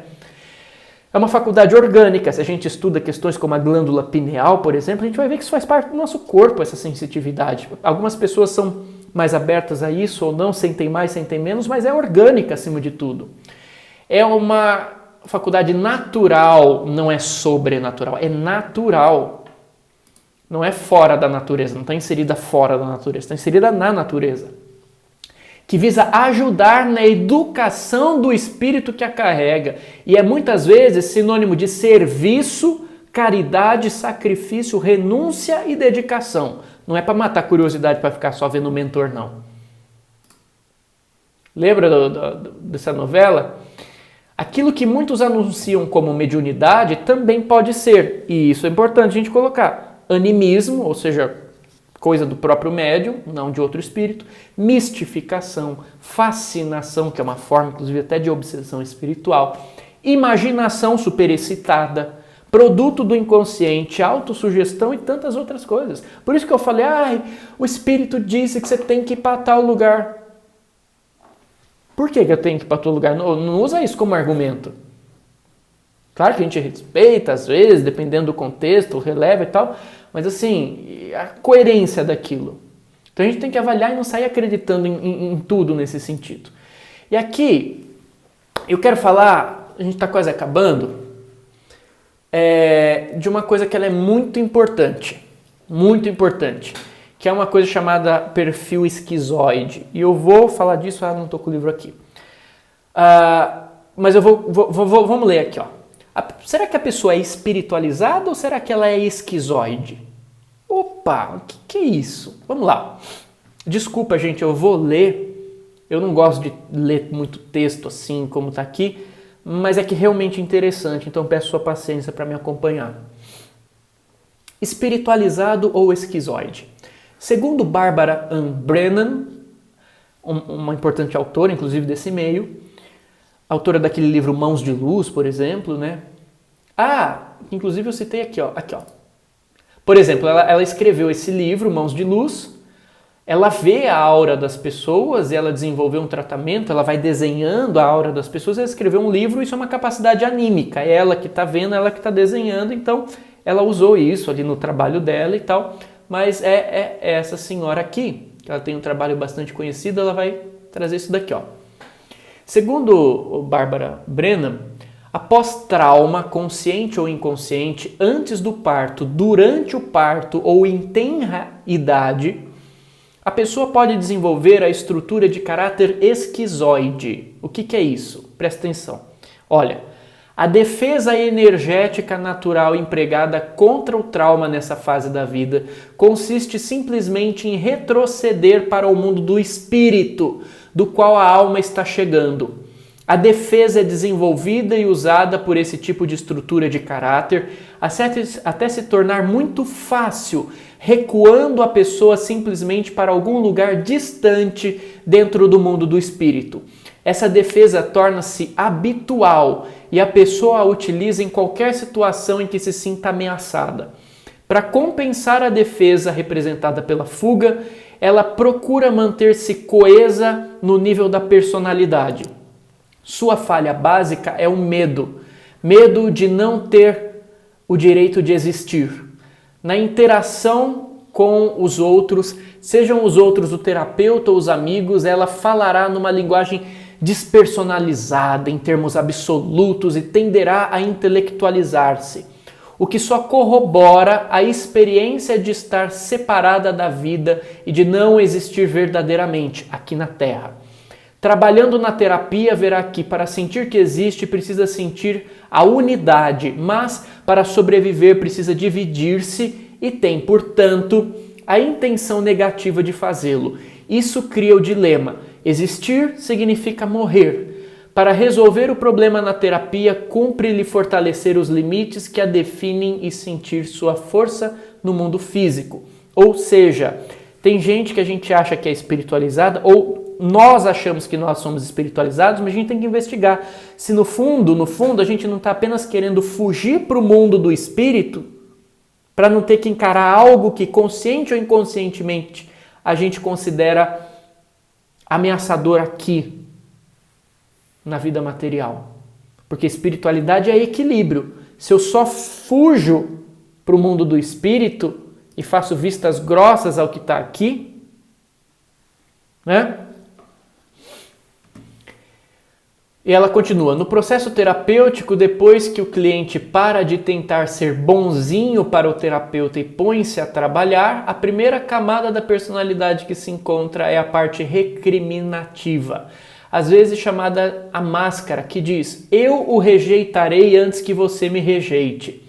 É uma faculdade orgânica. Se a gente estuda questões como a glândula pineal, por exemplo, a gente vai ver que isso faz parte do nosso corpo, essa sensitividade. Algumas pessoas são mais abertas a isso ou não, sentem mais, sentem menos, mas é orgânica acima de tudo. É uma faculdade natural, não é sobrenatural, é natural. Não é fora da natureza, não está inserida fora da natureza, está inserida na natureza. Que visa ajudar na educação do espírito que a carrega. E é muitas vezes sinônimo de serviço, caridade, sacrifício, renúncia e dedicação. Não é para matar curiosidade para ficar só vendo o mentor, não. Lembra dessa novela? Aquilo que muitos anunciam como mediunidade também pode ser, e isso é importante a gente colocar, animismo, ou seja, coisa do próprio médium, não de outro espírito, mistificação, fascinação, que é uma forma, inclusive, até de obsessão espiritual, imaginação superexcitada, produto do inconsciente, autossugestão e tantas outras coisas. Por isso que eu falei, o espírito disse que você tem que ir para tal lugar. Por que eu tenho que ir para tal lugar? Não usa isso como argumento. Claro que a gente respeita, às vezes, dependendo do contexto, releva e tal, mas assim, a coerência daquilo. Então a gente tem que avaliar e não sair acreditando em tudo nesse sentido. E aqui, eu quero falar, a gente está quase acabando, de uma coisa que ela é muito importante, que é uma coisa chamada perfil esquizoide. E eu vou falar disso, não estou com o livro aqui. Mas eu vamos ler aqui, ó. Será que a pessoa é espiritualizada ou será que ela é esquizoide? Opa, o que é isso? Vamos lá. Desculpa, gente, eu vou ler. Eu não gosto de ler muito texto assim como está aqui, mas é que realmente é interessante, então peço sua paciência para me acompanhar. Espiritualizado ou esquizoide? Segundo Barbara Ann Brennan, uma importante autora, inclusive desse meio, autora daquele livro Mãos de Luz, por exemplo, né? Inclusive eu citei aqui, ó. Por exemplo, ela escreveu esse livro, Mãos de Luz, ela vê a aura das pessoas, ela desenvolveu um tratamento, ela vai desenhando a aura das pessoas, ela escreveu um livro, isso é uma capacidade anímica, é ela que está vendo, ela que está desenhando, então ela usou isso ali no trabalho dela e tal, mas é essa senhora aqui, que ela tem um trabalho bastante conhecido, ela vai trazer isso daqui, ó. Segundo Barbara Brennan, após trauma, consciente ou inconsciente, antes do parto, durante o parto ou em tenra idade, a pessoa pode desenvolver a estrutura de caráter esquizoide. O que é isso? Presta atenção. Olha, a defesa energética natural empregada contra o trauma nessa fase da vida consiste simplesmente em retroceder para o mundo do espírito, do qual a alma está chegando. A defesa é desenvolvida e usada por esse tipo de estrutura de caráter até se tornar muito fácil, recuando a pessoa simplesmente para algum lugar distante dentro do mundo do espírito. Essa defesa torna-se habitual e a pessoa a utiliza em qualquer situação em que se sinta ameaçada. Para compensar a defesa representada pela fuga, ela procura manter-se coesa no nível da personalidade. Sua falha básica é o medo. Medo de não ter o direito de existir. Na interação com os outros, sejam os outros o terapeuta ou os amigos, ela falará numa linguagem despersonalizada, em termos absolutos, e tenderá a intelectualizar-se, o que só corrobora a experiência de estar separada da vida e de não existir verdadeiramente aqui na Terra. Trabalhando na terapia, verá que para sentir que existe precisa sentir a unidade, mas para sobreviver precisa dividir-se e tem, portanto, a intenção negativa de fazê-lo. Isso cria o dilema. Existir significa morrer. Para resolver o problema na terapia, cumpre-lhe fortalecer os limites que a definem e sentir sua força no mundo físico. Ou seja, tem gente que a gente acha que é espiritualizada, ou nós achamos que nós somos espiritualizados, mas a gente tem que investigar se no fundo, a gente não está apenas querendo fugir para o mundo do espírito, para não ter que encarar algo que consciente ou inconscientemente a gente considera ameaçador aqui na vida material. Porque espiritualidade é equilíbrio. Se eu só fujo para o mundo do espírito e faço vistas grossas ao que está aqui, né? E ela continua, no processo terapêutico, depois que o cliente para de tentar ser bonzinho para o terapeuta e põe-se a trabalhar, a primeira camada da personalidade que se encontra é a parte recriminativa, às vezes chamada a máscara, que diz, eu o rejeitarei antes que você me rejeite.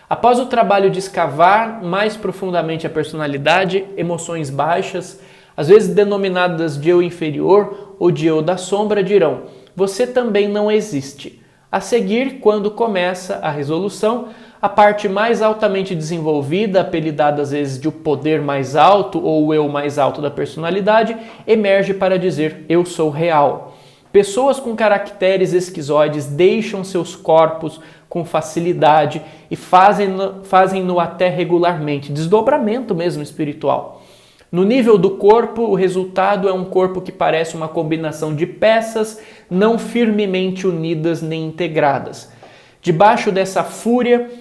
Após o trabalho de escavar mais profundamente a personalidade, emoções baixas, às vezes denominadas de eu inferior, ou de eu da sombra dirão: você também não existe. A seguir, quando começa a resolução, a parte mais altamente desenvolvida, apelidada às vezes de o poder mais alto ou o eu mais alto da personalidade, emerge para dizer: eu sou real. Pessoas com caracteres esquizoides deixam seus corpos com facilidade e fazem-no até regularmente, desdobramento mesmo espiritual. No nível do corpo, o resultado é um corpo que parece uma combinação de peças não firmemente unidas nem integradas. Debaixo dessa fúria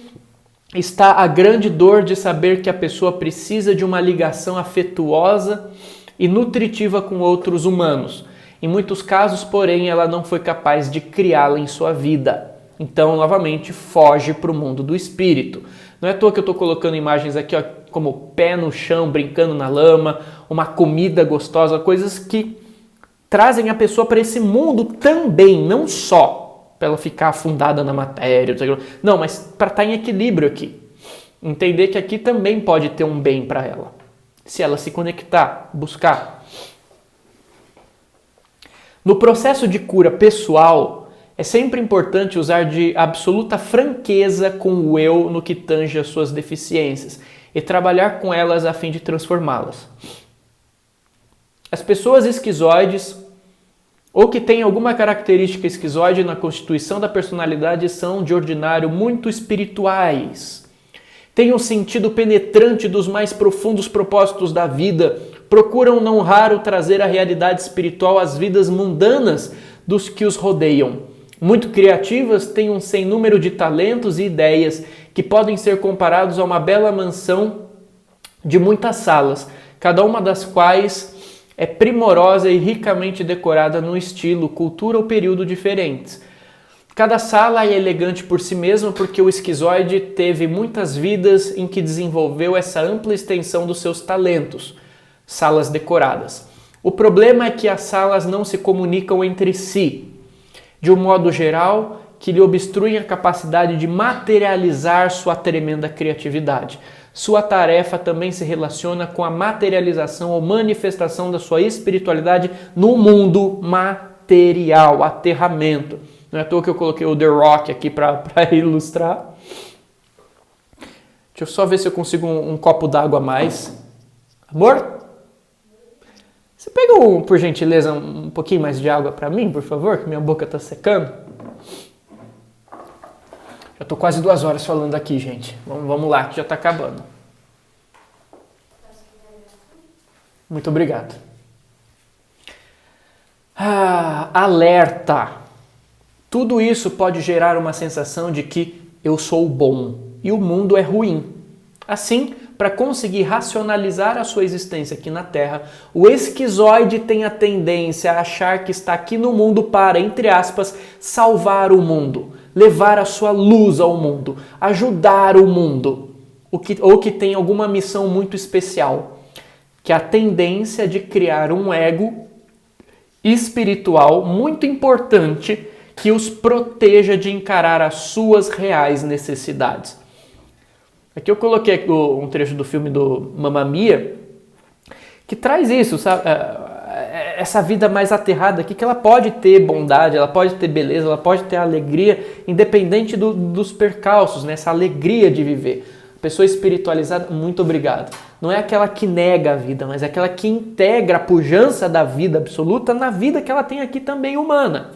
está a grande dor de saber que a pessoa precisa de uma ligação afetuosa e nutritiva com outros humanos. Em muitos casos, porém, ela não foi capaz de criá-la em sua vida. Então, novamente, foge para o mundo do espírito. Não é à toa que eu estou colocando imagens aqui, ó, como pé no chão, brincando na lama, uma comida gostosa, coisas que trazem a pessoa para esse mundo também, não só para ela ficar afundada na matéria. Não, mas para estar em equilíbrio aqui. Entender que aqui também pode ter um bem para ela, se ela se conectar, buscar. No processo de cura pessoal, é sempre importante usar de absoluta franqueza com o eu no que tange as suas deficiências e trabalhar com elas a fim de transformá-las. As pessoas esquizoides ou que têm alguma característica esquizoide na constituição da personalidade são, de ordinário, muito espirituais. Têm um sentido penetrante dos mais profundos propósitos da vida, procuram não raro trazer a realidade espiritual às vidas mundanas dos que os rodeiam. Muito criativas, têm um sem número de talentos e ideias que podem ser comparados a uma bela mansão de muitas salas, cada uma das quais é primorosa e ricamente decorada num estilo, cultura ou período diferentes. Cada sala é elegante por si mesma porque o esquizoide teve muitas vidas em que desenvolveu essa ampla extensão dos seus talentos. Salas decoradas. O problema é que as salas não se comunicam entre si, de um modo geral, que lhe obstruem a capacidade de materializar sua tremenda criatividade. Sua tarefa também se relaciona com a materialização ou manifestação da sua espiritualidade no mundo material, aterramento. Não é à toa que eu coloquei o The Rock aqui para ilustrar. Deixa eu só ver se eu consigo um copo d'água a mais. Amor? Você pega, por gentileza, um pouquinho mais de água para mim, por favor, que minha boca está secando? Já estou quase 2 horas falando aqui, gente. Vamos lá, que já está acabando. Muito obrigado. Alerta! Tudo isso pode gerar uma sensação de que eu sou bom e o mundo é ruim. Assim, para conseguir racionalizar a sua existência aqui na Terra, o esquizoide tem a tendência a achar que está aqui no mundo para, entre aspas, salvar o mundo, levar a sua luz ao mundo, ajudar o mundo, ou que tem alguma missão muito especial, que é a tendência de criar um ego espiritual muito importante que os proteja de encarar as suas reais necessidades. Aqui eu coloquei um trecho do filme do Mamma Mia, que traz isso, sabe? Essa vida mais aterrada aqui, que ela pode ter bondade, ela pode ter beleza, ela pode ter alegria, independente dos percalços, né? Essa alegria de viver. A pessoa espiritualizada, muito obrigado. Não é aquela que nega a vida, mas é aquela que integra a pujança da vida absoluta na vida que ela tem aqui também humana.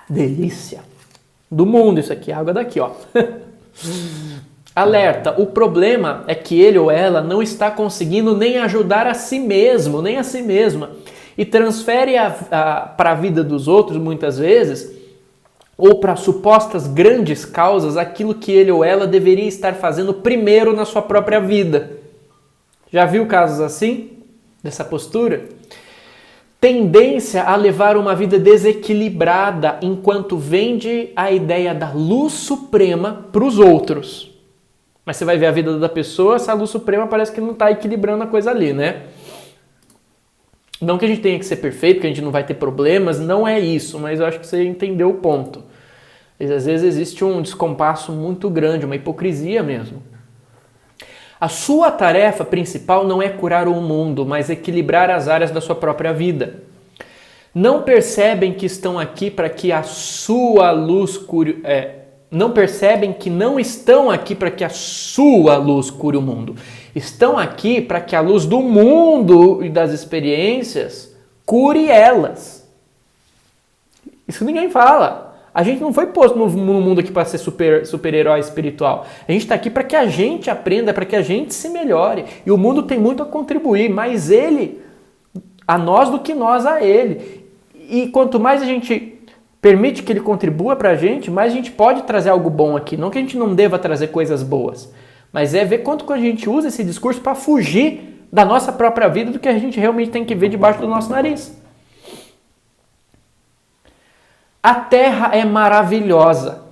Delícia. Do mundo isso aqui, água daqui, ó. Alerta, o problema é que ele ou ela não está conseguindo nem ajudar a si mesmo, nem a si mesma. E transfere para a vida dos outros, muitas vezes, ou para supostas grandes causas, aquilo que ele ou ela deveria estar fazendo primeiro na sua própria vida. Já viu casos assim? Dessa postura? Tendência a levar uma vida desequilibrada enquanto vende a ideia da luz suprema para os outros. Mas você vai ver a vida da pessoa, essa luz suprema parece que não está equilibrando a coisa ali, né? Não que a gente tenha que ser perfeito, que a gente não vai ter problemas, não é isso, mas eu acho que você entendeu o ponto. Às vezes existe um descompasso muito grande, uma hipocrisia mesmo. A sua tarefa principal não é curar o mundo, mas equilibrar as áreas da sua própria vida. Não percebem que estão aqui para que a sua luz cure... não percebem que não estão aqui para que a sua luz cure o mundo. Estão aqui para que a luz do mundo e das experiências cure elas. Isso ninguém fala. A gente não foi posto no mundo aqui para ser super-herói espiritual. A gente está aqui para que a gente aprenda, para que a gente se melhore. E o mundo tem muito a contribuir, mais ele a nós do que nós a ele. E quanto mais a gente permite que ele contribua para a gente, mais a gente pode trazer algo bom aqui. Não que a gente não deva trazer coisas boas, mas é ver quanto que a gente usa esse discurso para fugir da nossa própria vida, do que a gente realmente tem que ver debaixo do nosso nariz. A Terra é maravilhosa.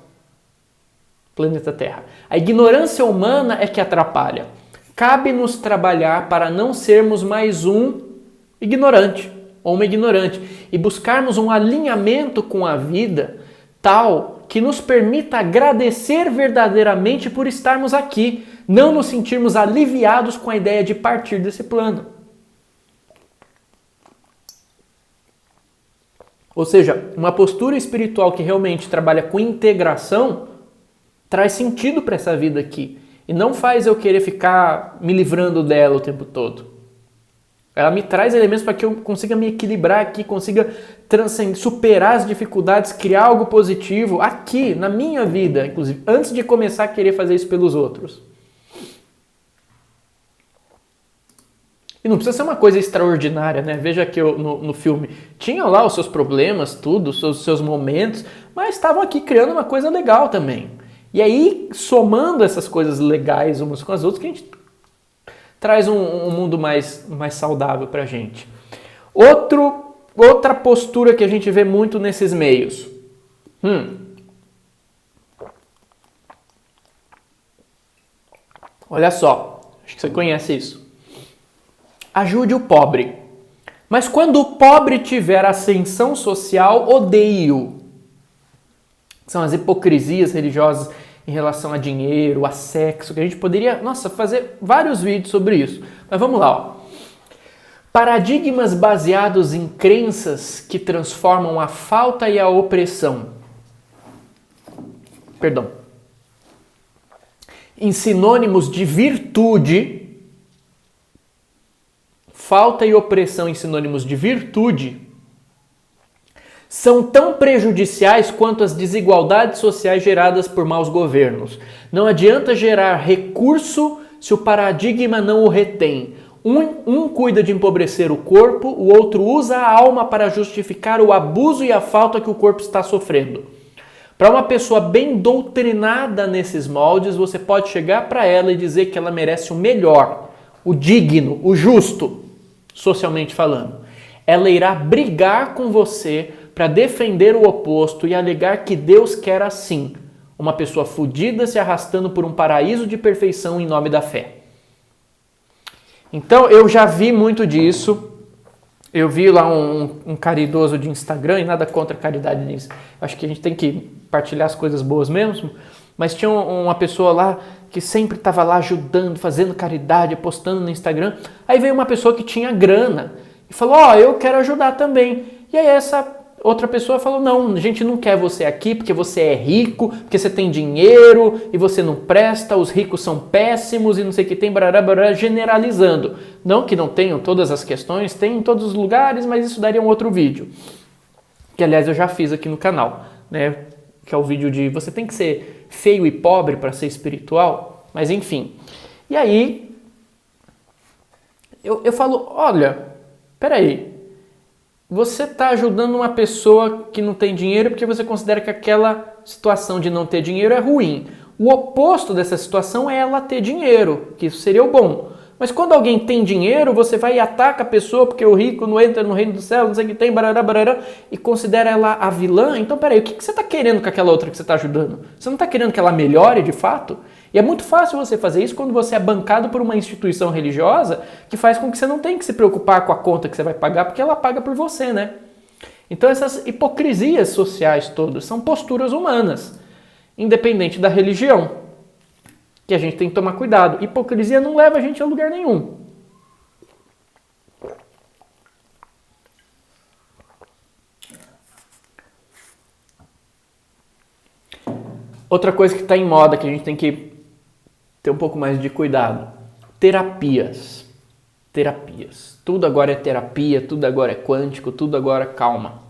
Planeta Terra. A ignorância humana é que atrapalha. Cabe-nos trabalhar para não sermos mais um ignorante ou uma ignorante e buscarmos um alinhamento com a vida tal que nos permita agradecer verdadeiramente por estarmos aqui, não nos sentirmos aliviados com a ideia de partir desse plano. Ou seja, uma postura espiritual que realmente trabalha com integração traz sentido para essa vida aqui. E não faz eu querer ficar me livrando dela o tempo todo. Ela me traz elementos para que eu consiga me equilibrar aqui, consiga superar as dificuldades, criar algo positivo aqui, na minha vida, inclusive, antes de começar a querer fazer isso pelos outros. E não precisa ser uma coisa extraordinária, né? Veja que no filme tinham lá os seus problemas, tudo, os seus momentos, mas estavam aqui criando uma coisa legal também. E aí, somando essas coisas legais umas com as outras, que a gente traz um mundo mais saudável pra gente. Outra postura que a gente vê muito nesses meios. Olha só, acho que você conhece isso. Ajude o pobre. Mas quando o pobre tiver ascensão social, odeie-o. São as hipocrisias religiosas em relação a dinheiro, a sexo, que a gente poderia, fazer vários vídeos sobre isso. Mas vamos lá, ó. Paradigmas baseados em crenças que transformam a falta e a opressão. Em sinônimos de virtude. Falta e opressão em sinônimos de virtude são tão prejudiciais quanto as desigualdades sociais geradas por maus governos. Não adianta gerar recurso se o paradigma não o retém. Um cuida de empobrecer o corpo, o outro usa a alma para justificar o abuso e a falta que o corpo está sofrendo. Para uma pessoa bem doutrinada nesses moldes, você pode chegar para ela e dizer que ela merece o melhor, o digno, o justo, socialmente falando. Ela irá brigar com você para defender o oposto e alegar que Deus quer assim, uma pessoa fudida se arrastando por um paraíso de perfeição em nome da fé. Então eu já vi muito disso. Eu vi lá um caridoso de Instagram, e nada contra a caridade nisso. Acho que a gente tem que partilhar as coisas boas mesmo. Mas tinha uma pessoa lá que sempre estava lá ajudando, fazendo caridade, postando no Instagram. Aí veio uma pessoa que tinha grana e falou, eu quero ajudar também. E aí essa outra pessoa falou, não, a gente não quer você aqui porque você é rico, porque você tem dinheiro e você não presta, os ricos são péssimos e não sei o que tem, barará, barará, generalizando. Não que não tenham todas as questões, tem em todos os lugares, mas isso daria um outro vídeo. Que aliás eu já fiz aqui no canal, né? Que é o vídeo de você tem que ser feio e pobre para ser espiritual, mas enfim. E aí eu falo, olha, peraí, você está ajudando uma pessoa que não tem dinheiro porque você considera que aquela situação de não ter dinheiro é ruim. O oposto dessa situação é ela ter dinheiro, que isso seria o bom. Mas quando alguém tem dinheiro, você vai e ataca a pessoa porque o rico não entra no reino do céu, não sei o que tem, barará, barará, e considera ela a vilã. Então, peraí, o que você está querendo com aquela outra que você está ajudando? Você não está querendo que ela melhore de fato? E é muito fácil você fazer isso quando você é bancado por uma instituição religiosa que faz com que você não tenha que se preocupar com a conta que você vai pagar, porque ela paga por você, né? Então essas hipocrisias sociais todas são posturas humanas, independente da religião. que a gente tem que tomar cuidado. Hipocrisia não leva a gente a lugar nenhum. Outra coisa que está em moda, que a gente tem que ter um pouco mais de cuidado. Terapias. Tudo agora é terapia, tudo agora é quântico, tudo agora é calma.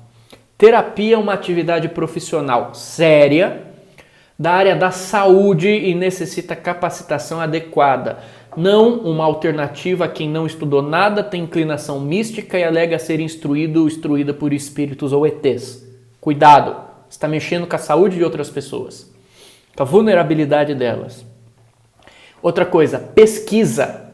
Terapia é uma atividade profissional séria da área da saúde e necessita capacitação adequada. Não uma alternativa a quem não estudou nada, tem inclinação mística e alega ser instruído ou instruída por espíritos ou ETs. Cuidado, está mexendo com a saúde de outras pessoas, com a vulnerabilidade delas. Outra coisa, pesquisa.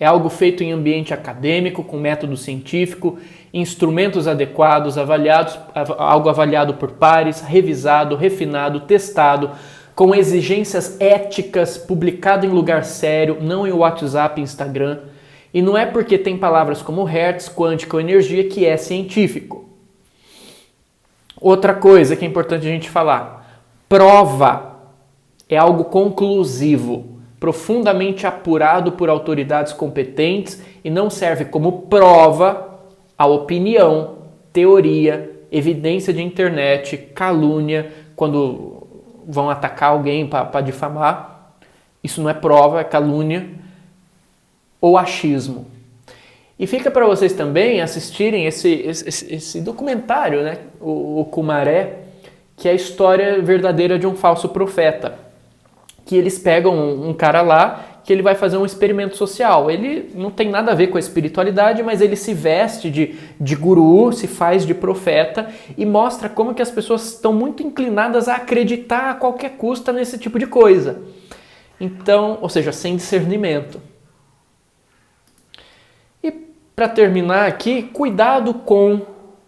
É algo feito em ambiente acadêmico, com método científico, instrumentos adequados, algo avaliado por pares, revisado, refinado, testado, com exigências éticas, publicado em lugar sério, não em WhatsApp e Instagram. E não é porque tem palavras como hertz, quântica ou energia que é científico. Outra coisa que é importante a gente falar, prova é algo conclusivo, profundamente apurado por autoridades competentes e não serve como prova a opinião, teoria, evidência de internet, calúnia, quando vão atacar alguém para difamar. Isso não é prova, é calúnia ou achismo. E fica para vocês também assistirem esse documentário, né? O Kumaré, que é a história verdadeira de um falso profeta. Que eles pegam um cara lá, que ele vai fazer um experimento social. Ele não tem nada a ver com a espiritualidade, mas ele se veste de guru, se faz de profeta e mostra como que as pessoas estão muito inclinadas a acreditar a qualquer custo nesse tipo de coisa. Então, ou seja, sem discernimento. E para terminar aqui, cuidado com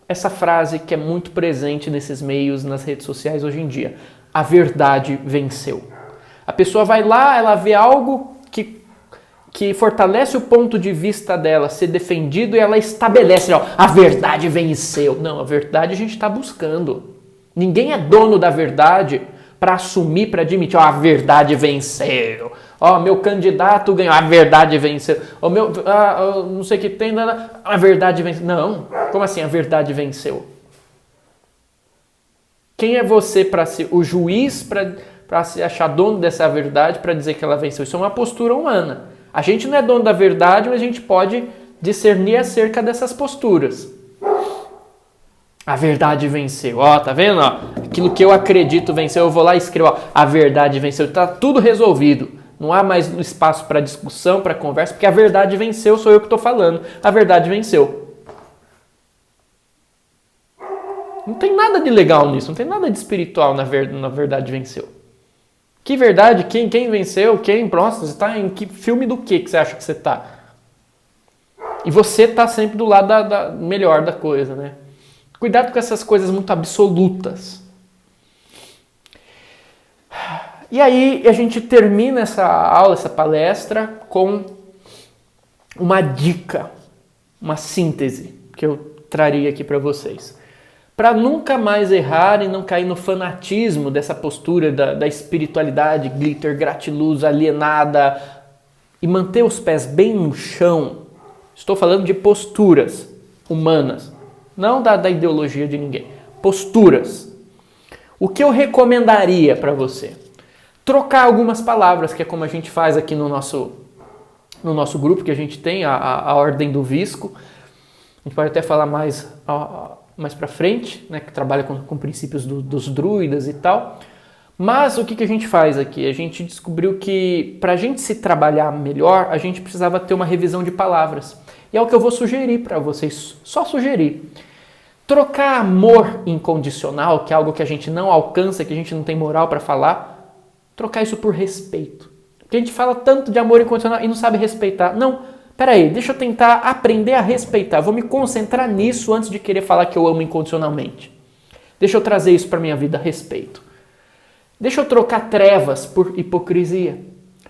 essa frase que é muito presente nesses meios, nas redes sociais hoje em dia. A verdade venceu. A pessoa vai lá, ela vê algo que fortalece o ponto de vista dela ser defendido e ela estabelece, ó, a verdade venceu. Não, a verdade a gente está buscando. Ninguém é dono da verdade para assumir, para admitir, ó, a verdade venceu. Ó, meu candidato ganhou, a verdade venceu. Ó, não sei o que tem, a verdade venceu. Não, como assim a verdade venceu? Quem é você para ser o juiz, para se achar dono dessa verdade, para dizer que ela venceu? Isso é uma postura humana. A gente não é dono da verdade, mas a gente pode discernir acerca dessas posturas. A verdade venceu. Ó, tá vendo? Ó, aquilo que eu acredito venceu, eu vou lá e escrevo, ó, a verdade venceu. Está tudo resolvido. Não há mais espaço para discussão, para conversa, porque a verdade venceu, sou eu que estou falando. A verdade venceu. Não tem nada de legal nisso, não tem nada de espiritual na verdade venceu. Que verdade? Quem venceu? Quem? Pronto, você está em que filme do que você acha que você está? E você está sempre do lado da melhor da coisa, né? Cuidado com essas coisas muito absolutas. E aí a gente termina essa aula, essa palestra, com uma dica, uma síntese que eu traria aqui para vocês. Para nunca mais errar e não cair no fanatismo dessa postura da espiritualidade, glitter, gratiluz, alienada, e manter os pés bem no chão. Estou falando de posturas humanas, não da ideologia de ninguém. Posturas. O que eu recomendaria para você? Trocar algumas palavras, que é como a gente faz aqui no nosso grupo, que a gente tem, a Ordem do Visco. A gente pode até falar mais para frente, né, que trabalha com princípios dos druidas e tal. Mas o que a gente faz aqui? A gente descobriu que para a gente se trabalhar melhor, a gente precisava ter uma revisão de palavras. E é o que eu vou sugerir para vocês, só sugerir. Trocar amor incondicional, que é algo que a gente não alcança, que a gente não tem moral para falar, trocar isso por respeito. Porque a gente fala tanto de amor incondicional e não sabe respeitar. Não, peraí, deixa eu tentar aprender a respeitar. Vou me concentrar nisso antes de querer falar que eu amo incondicionalmente. Deixa eu trazer isso para minha vida, respeito. Deixa eu trocar trevas por hipocrisia.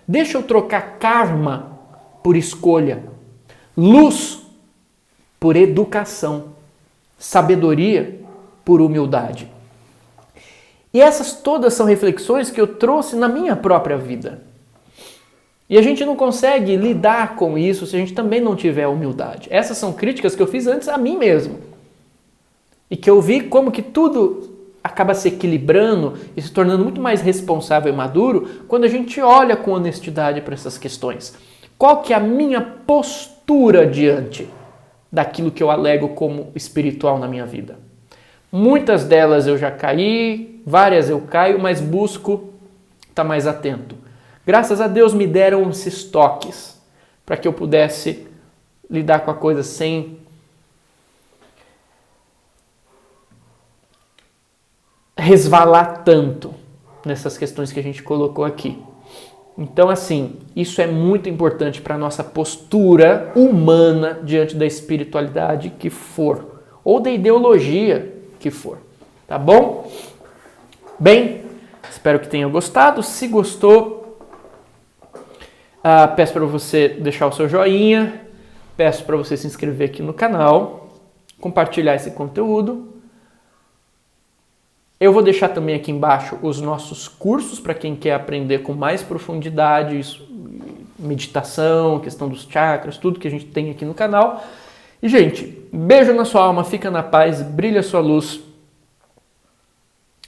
Deixa eu trocar karma por escolha. Luz por educação. Sabedoria por humildade. E essas todas são reflexões que eu trouxe na minha própria vida. E a gente não consegue lidar com isso se a gente também não tiver humildade. Essas são críticas que eu fiz antes a mim mesmo. E que eu vi como que tudo acaba se equilibrando e se tornando muito mais responsável e maduro quando a gente olha com honestidade para essas questões. Qual que é a minha postura diante daquilo que eu alego como espiritual na minha vida? Muitas delas eu já caí, várias eu caio, mas busco estar mais atento. Graças a Deus me deram esses toques para que eu pudesse lidar com a coisa sem resvalar tanto nessas questões que a gente colocou aqui. Então, assim, isso é muito importante para a nossa postura humana diante da espiritualidade que for, ou da ideologia que for, tá bom? Bem, espero que tenha gostado. Se gostou, peço para você deixar o seu joinha, peço para você se inscrever aqui no canal, compartilhar esse conteúdo. Eu vou deixar também aqui embaixo os nossos cursos para quem quer aprender com mais profundidade, meditação, questão dos chakras, tudo que a gente tem aqui no canal. E, gente, beijo na sua alma, fica na paz, brilha a sua luz.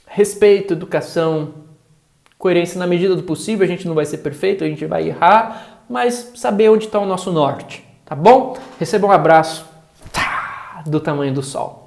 Respeito, educação, coerência na medida do possível. A gente não vai ser perfeito, a gente vai errar, mas saber onde está o nosso norte, tá bom? Receba um abraço do tamanho do sol.